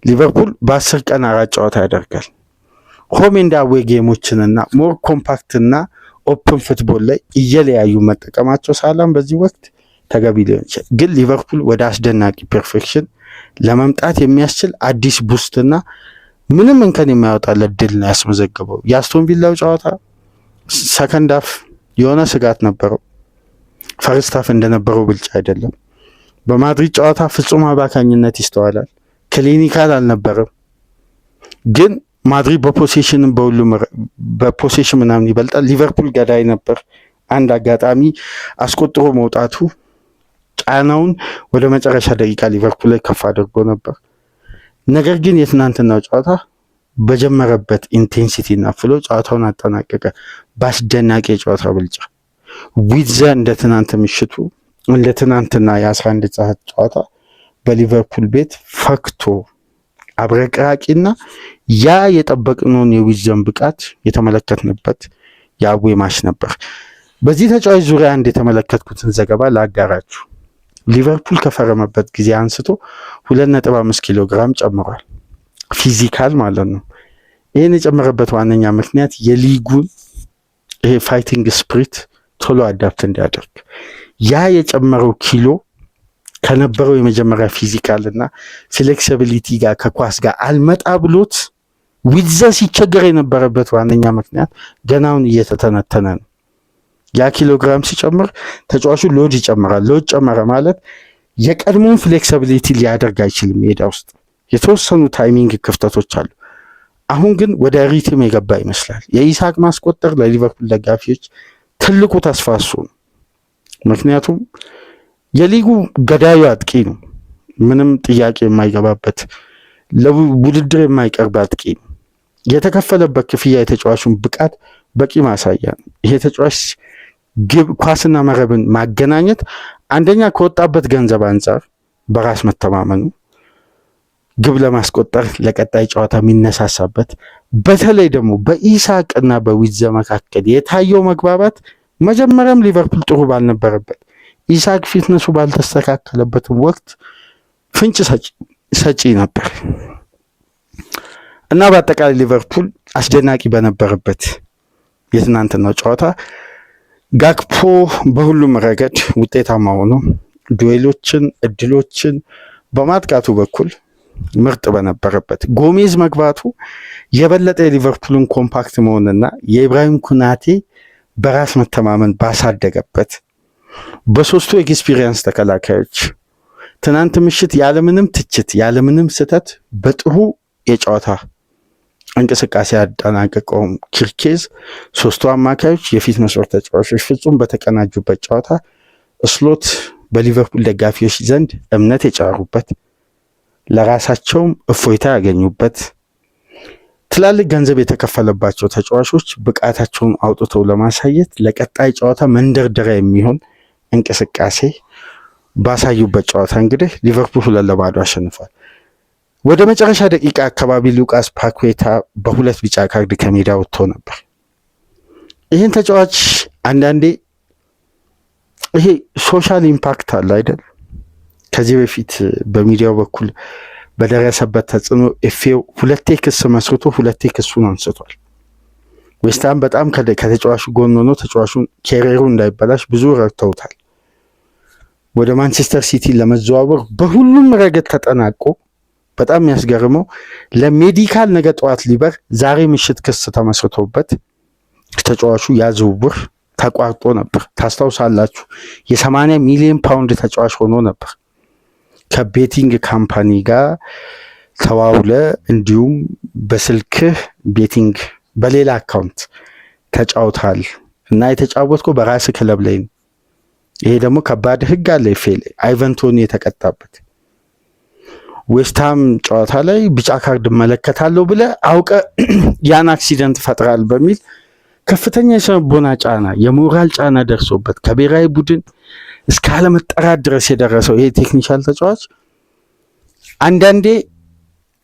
ሊቨርፑል በ10 ቀን 4 ጨዋታ ያደርጋል። ሆም ኤንድ አዌይ ጌሞችንና ሞር ኮምፓክትና ኦፕን ፉትቦል ላይ እየለያዩ መጠቀማቸው ሳላም በዚህ ወቅት ተገቢ ሊሆን ይችላል። ግን ሊቨርፑል ወደ አስደናቂ ፐርፌክሽን ለመምጣት የሚያስችል አዲስ ቡስትና ምንም እንከን የማያወጣለት ድል ነው ያስመዘገበው። የአስቶን ቪላው ጨዋታ ሰከንድ ሃፍ የሆነ ስጋት ነበረው። ፈርስት ሃፍ እንደነበረው ብልጫ አይደለም። በማድሪድ ጨዋታ ፍጹም አባካኝነት ይስተዋላል። ክሊኒካል አልነበረም። ግን ማድሪድ በፖሴሽንም በሁሉም በፖሴሽን ምናምን ይበልጣል። ሊቨርፑል ገዳይ ነበር። አንድ አጋጣሚ አስቆጥሮ መውጣቱ ጫናውን ወደ መጨረሻ ደቂቃ ሊቨርፑል ላይ ከፍ አድርጎ ነበር። ነገር ግን የትናንትናው ጨዋታ በጀመረበት ኢንቴንሲቲ እና ፍሎ ጨዋታውን አጠናቀቀ በአስደናቂ የጨዋታ ብልጫ። ዊትዘ እንደ ትናንት ምሽቱ እንደ ትናንትና የ11 ሰዓት ጨዋታ በሊቨርፑል ቤት ፈክቶ አብረቅራቂና ያ የጠበቅነውን የዊትዘን ብቃት የተመለከትንበት የአቡዬ ማች ነበር። በዚህ ተጫዋች ዙሪያ አንድ የተመለከትኩትን ዘገባ ላጋራችሁ። ሊቨርፑል ከፈረመበት ጊዜ አንስቶ 2.5 ኪሎ ግራም ጨምሯል። ፊዚካል ማለት ነው። ይህን የጨመረበት ዋነኛ ምክንያት የሊጉን ይሄ ፋይቲንግ ስፕሪት ቶሎ አዳፕት እንዲያደርግ ያ የጨመረው ኪሎ ከነበረው የመጀመሪያ ፊዚካል እና ፍሌክሲቢሊቲ ጋር ከኳስ ጋር አልመጣ ብሎት ዊትዘ ሲቸገር የነበረበት ዋነኛ ምክንያት ገናውን እየተተነተነ ነው። ያ ኪሎግራም ሲጨምር ተጫዋቹ ሎድ ይጨምራል። ሎድ ጨመረ ማለት የቀድሞውን ፍሌክሲቢሊቲ ሊያደርግ አይችልም። ሜዳ ውስጥ የተወሰኑ ታይሚንግ ክፍተቶች አሉ። አሁን ግን ወደ ሪትም የገባ ይመስላል። የኢሳቅ ማስቆጠር ለሊቨርፑል ደጋፊዎች ትልቁ ተስፋ እሱ ነው። ምክንያቱም የሊጉ ገዳዩ አጥቂ ነው። ምንም ጥያቄ የማይገባበት ለውድድር የማይቀርብ አጥቂ ነው። የተከፈለበት ክፍያ የተጫዋቹን ብቃት በቂ ማሳያ ነው። ይሄ ተጫዋች ግብ ኳስና መረብን ማገናኘት አንደኛ ከወጣበት ገንዘብ አንጻር በራስ መተማመኑ ግብ ለማስቆጠር ለቀጣይ ጨዋታ የሚነሳሳበት በተለይ ደግሞ በኢሳቅና በዊትዘ መካከል የታየው መግባባት መጀመሪያም ሊቨርፑል ጥሩ ባልነበረበት ኢሳቅ ፊትነሱ ባልተስተካከለበትም ወቅት ፍንጭ ሰጪ ነበር እና በአጠቃላይ ሊቨርፑል አስደናቂ በነበረበት የትናንትናው ጨዋታ ጋክፖ በሁሉም ረገድ ውጤታማ ሆኖ ዱዌሎችን፣ እድሎችን በማጥቃቱ በኩል ምርጥ በነበረበት ጎሜዝ መግባቱ የበለጠ የሊቨርፑልን ኮምፓክት መሆንና የኢብራሂም ኩናቴ በራስ መተማመን ባሳደገበት በሶስቱ ኤክስፒሪየንስ ተከላካዮች ትናንት ምሽት ያለምንም ትችት ያለምንም ስህተት በጥሩ የጨዋታ እንቅስቃሴ ያጠናቀቀውም ኪርኬዝ ሶስቱ አማካዮች የፊት መስመር ተጫዋቾች ፍጹም በተቀናጁበት ጨዋታ ስሎት በሊቨርፑል ደጋፊዎች ዘንድ እምነት የጫሩበት ለራሳቸውም እፎይታ ያገኙበት ትላልቅ ገንዘብ የተከፈለባቸው ተጫዋቾች ብቃታቸውን አውጥተው ለማሳየት ለቀጣይ ጨዋታ መንደርደሪያ የሚሆን እንቅስቃሴ ባሳዩበት ጨዋታ እንግዲህ ሊቨርፑል 2-0 አሸንፏል። ወደ መጨረሻ ደቂቃ አካባቢ ሉቃስ ፓኩዌታ በሁለት ቢጫ ካርድ ከሜዳ ወጥቶ ነበር። ይህን ተጫዋች አንዳንዴ ይሄ ሶሻል ኢምፓክት አለ አይደል? ከዚህ በፊት በሚዲያው በኩል በደረሰበት ተጽዕኖ ኤፍኤው 2 ክስ መስርቶ 2 ክሱን አንስቷል። ዌስትሃም በጣም ከተጫዋቹ ጎን ሆኖ ተጫዋቹን ኬሪየሩ እንዳይበላሽ ብዙ ረድተውታል። ወደ ማንቸስተር ሲቲ ለመዘዋወር በሁሉም ረገድ ተጠናቆ በጣም የሚያስገርመው ለሜዲካል ነገ ጠዋት ሊበር ዛሬ ምሽት ክስ ተመስርቶበት ተጫዋቹ ያዝውውር ተቋርጦ ነበር። ታስታውሳላችሁ? የ80 ሚሊዮን ፓውንድ ተጫዋች ሆኖ ነበር። ከቤቲንግ ካምፓኒ ጋር ተዋውለ እንዲሁም በስልክህ ቤቲንግ በሌላ አካውንት ተጫውታል እና የተጫወትኮ በራስ ክለብ ላይ ነው። ይሄ ደግሞ ከባድ ህግ አለ። ፌል አይቨንቶኒ የተቀጣበት ዌስትሃም ጨዋታ ላይ ቢጫ ካርድ መለከታለሁ ብለ አውቀ ያን አክሲደንት ፈጥራል በሚል ከፍተኛ የስነልቦና ጫና የሞራል ጫና ደርሶበት ከብሔራዊ ቡድን እስከ አለመጠራት ድረስ የደረሰው ይሄ ቴክኒሻል ተጫዋች አንዳንዴ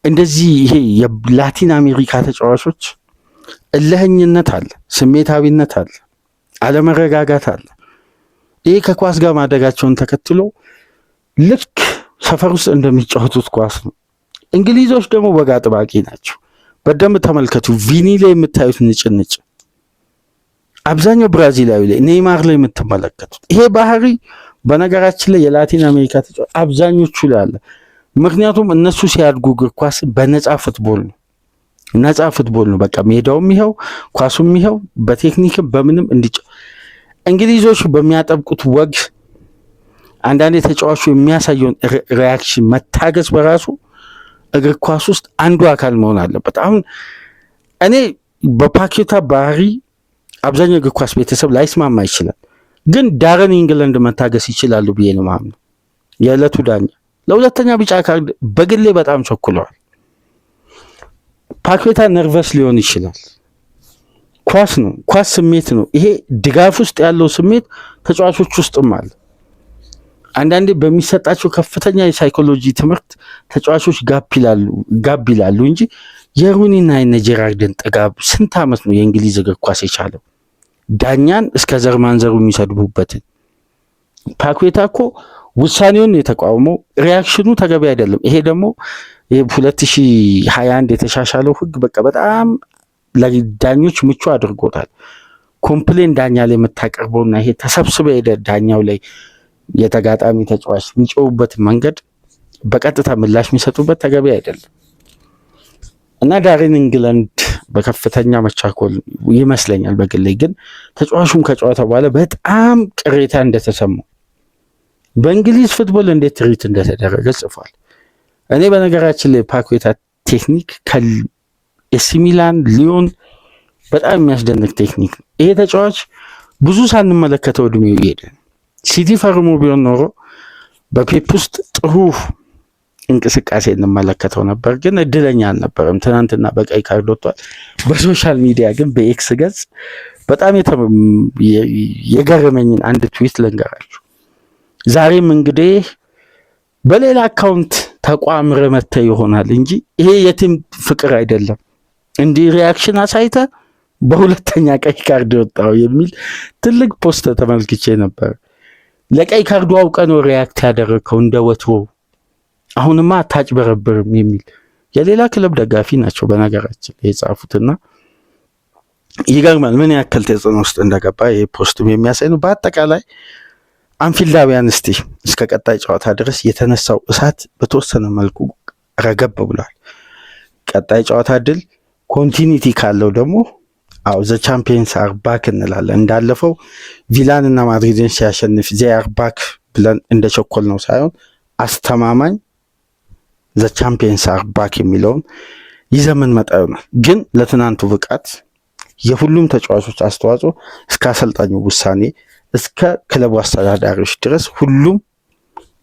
እንደዚህ ይሄ የላቲን አሜሪካ ተጫዋቾች እልህኝነት አለ፣ ስሜታዊነት አለ፣ አለመረጋጋት አለ። ይሄ ከኳስ ጋር ማደጋቸውን ተከትሎ ልክ ሰፈር ውስጥ እንደሚጫወቱት ኳስ ነው። እንግሊዞች ደግሞ ወግ አጥባቂ ናቸው። በደንብ ተመልከቱ። ቪኒ ላይ የምታዩት ንጭንጭ፣ አብዛኛው ብራዚላዊ ላይ ኔይማር ላይ የምትመለከቱት ይሄ ባህሪ በነገራችን ላይ የላቲን አሜሪካ ተጫዋች አብዛኞቹ ላይ አለ። ምክንያቱም እነሱ ሲያድጉ እግር ኳስ በነፃ ፉትቦል ነው። ነፃ ፉትቦል ነው። በቃ ሜዳውም ይሄው ኳሱም ይሄው በቴክኒክም በምንም እንግሊዞች በሚያጠብቁት ወግ አንዳንድ ተጫዋቹ የሚያሳየውን ሪያክሽን መታገስ በራሱ እግር ኳስ ውስጥ አንዱ አካል መሆን አለበት። አሁን እኔ በፓኬታ ባህሪ አብዛኛው እግር ኳስ ቤተሰብ ላይስማማ ይችላል፣ ግን ዳረን ኢንግላንድ መታገስ ይችላሉ ብዬ ነው ማምነው። የዕለቱ ዳኛ ለሁለተኛ ቢጫ ካርድ በግሌ በጣም ቸኩለዋል። ፓኬታ ነርቨስ ሊሆን ይችላል። ኳስ ነው፣ ኳስ ስሜት ነው። ይሄ ድጋፍ ውስጥ ያለው ስሜት ተጫዋቾች ውስጥም አለ። አንዳንዴ በሚሰጣቸው ከፍተኛ የሳይኮሎጂ ትምህርት ተጫዋቾች ጋብ ይላሉ እንጂ የሩኒና የነ ጄራርድን ጥጋብ ስንት ዓመት ነው የእንግሊዝ እግር ኳስ የቻለው? ዳኛን እስከ ዘር ማንዘሩ የሚሰድቡበትን። ፓኬታ እኮ ውሳኔውን የተቃውመው ሪያክሽኑ ተገቢ አይደለም። ይሄ ደግሞ 2021 የተሻሻለው ህግ በቃ በጣም ለዳኞች ምቹ አድርጎታል። ኮምፕሌን ዳኛ ላይ የምታቀርበውና ይሄ ተሰብስበ ሄደ ዳኛው ላይ የተጋጣሚ ተጫዋች የሚጮውበት መንገድ በቀጥታ ምላሽ የሚሰጡበት ተገቢ አይደለም እና ዳሬን ኢንግላንድ በከፍተኛ መቻኮል ይመስለኛል። በግሌ ግን ተጫዋቹም ከጨዋታ በኋላ በጣም ቅሬታ እንደተሰማው በእንግሊዝ ፉትቦል እንዴት ትሪት እንደተደረገ ጽፏል። እኔ በነገራችን ላይ ፓኬታ ቴክኒክ ከኤሲ ሚላን፣ ሊዮን በጣም የሚያስደንቅ ቴክኒክ ነው። ይሄ ተጫዋች ብዙ ሳንመለከተው እድሜው ይሄደ። ሲቲ ፈርሞ ቢሆን ኖሮ በፔፕ ውስጥ ጥሩ እንቅስቃሴ እንመለከተው ነበር፣ ግን እድለኛ አልነበረም። ትናንትና በቀይ ካርድ ወጥቷል። በሶሻል ሚዲያ ግን በኤክስ ገጽ በጣም የገረመኝን አንድ ትዊት ልንገራችሁ። ዛሬም እንግዲህ በሌላ አካውንት ተቋምረ መተ ይሆናል እንጂ ይሄ የቲም ፍቅር አይደለም፣ እንዲህ ሪያክሽን አሳይተ በሁለተኛ ቀይ ካርድ ወጣው የሚል ትልቅ ፖስት ተመልክቼ ነበር። ለቀይ ካርዱ አውቀ ነው ሪያክት ያደረከው እንደ ወትሮ፣ አሁንማ አታጭበረብርም የሚል የሌላ ክለብ ደጋፊ ናቸው በነገራችን የጻፉትና ይገርማል ምን ያክል ተጽዕኖ ውስጥ እንደገባ ይሄ ፖስትም የሚያሳይ ነው። በአጠቃላይ አንፊልዳውያን እስከ ቀጣይ ጨዋታ ድረስ የተነሳው እሳት በተወሰነ መልኩ ረገብ ብሏል። ቀጣይ ጨዋታ ድል ኮንቲኒቲ ካለው ደግሞ ዘ ቻምፒየንስ አር ባክ እንላለን። እንዳለፈው ቪላን እና ማድሪድን ሲያሸንፍ ዘ አር ባክ ብለን እንደቸኮል ነው ሳይሆን አስተማማኝ ዘ ቻምፒየንስ አር ባክ የሚለውን ይዘምን መጣ ይሆናል። ግን ለትናንቱ ብቃት የሁሉም ተጫዋቾች አስተዋጽኦ እስከ አሰልጣኙ ውሳኔ እስከ ክለቡ አስተዳዳሪዎች ድረስ ሁሉም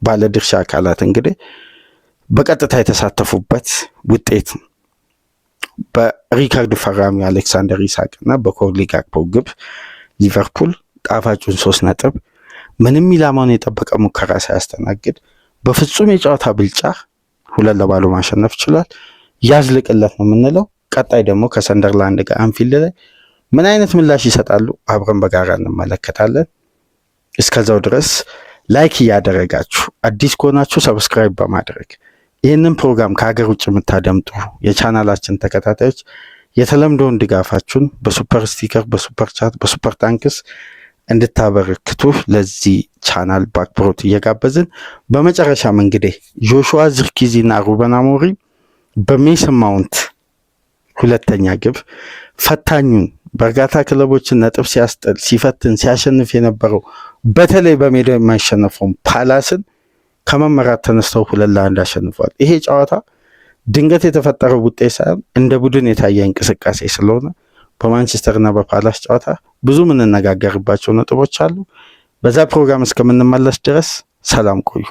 ባለድርሻ አካላት እንግዲህ በቀጥታ የተሳተፉበት ውጤት ነው። በሪካርድ ፈራሚው አሌክሳንደር ኢሳቅ እና በኮርሊ ጋክፖ ግብ ሊቨርፑል ጣፋጩን 3 ነጥብ ምንም ኢላማውን የጠበቀ ሙከራ ሳያስተናግድ በፍጹም የጨዋታ ብልጫ 2-0 ማሸነፍ ችሏል። ያዝልቅለት ነው የምንለው። ቀጣይ ደግሞ ከሰንደርላንድ ጋር አንፊልድ ላይ ምን አይነት ምላሽ ይሰጣሉ አብረን በጋራ እንመለከታለን። እስከዛው ድረስ ላይክ እያደረጋችሁ አዲስ ከሆናችሁ ሰብስክራይብ በማድረግ ይህንን ፕሮግራም ከሀገር ውጭ የምታደምጡ የቻናላችን ተከታታዮች የተለምዶውን ድጋፋችሁን በሱፐር ስቲከር፣ በሱፐር ቻት፣ በሱፐር ታንክስ እንድታበረክቱ ለዚህ ቻናል በአክብሮት እየጋበዝን በመጨረሻም እንግዲህ ጆሹዋ ዚርክዚ እና ሩበን አሞሪም በሜሰን ማውንት ሁለተኛ ግብ ፈታኙን በርካታ ክለቦችን ነጥብ ሲያስጥል ሲፈትን ሲያሸንፍ የነበረው በተለይ በሜዳ የማይሸነፈውን ፓላስን ከመመራት ተነስተው 2-1 አሸንፏል። ይሄ ጨዋታ ድንገት የተፈጠረው ውጤት ሳይሆን እንደ ቡድን የታየ እንቅስቃሴ ስለሆነ በማንቸስተር እና በፓላስ ጨዋታ ብዙ የምንነጋገርባቸው ነጥቦች አሉ። በዛ ፕሮግራም እስከምንመለስ ድረስ ሰላም ቆዩ።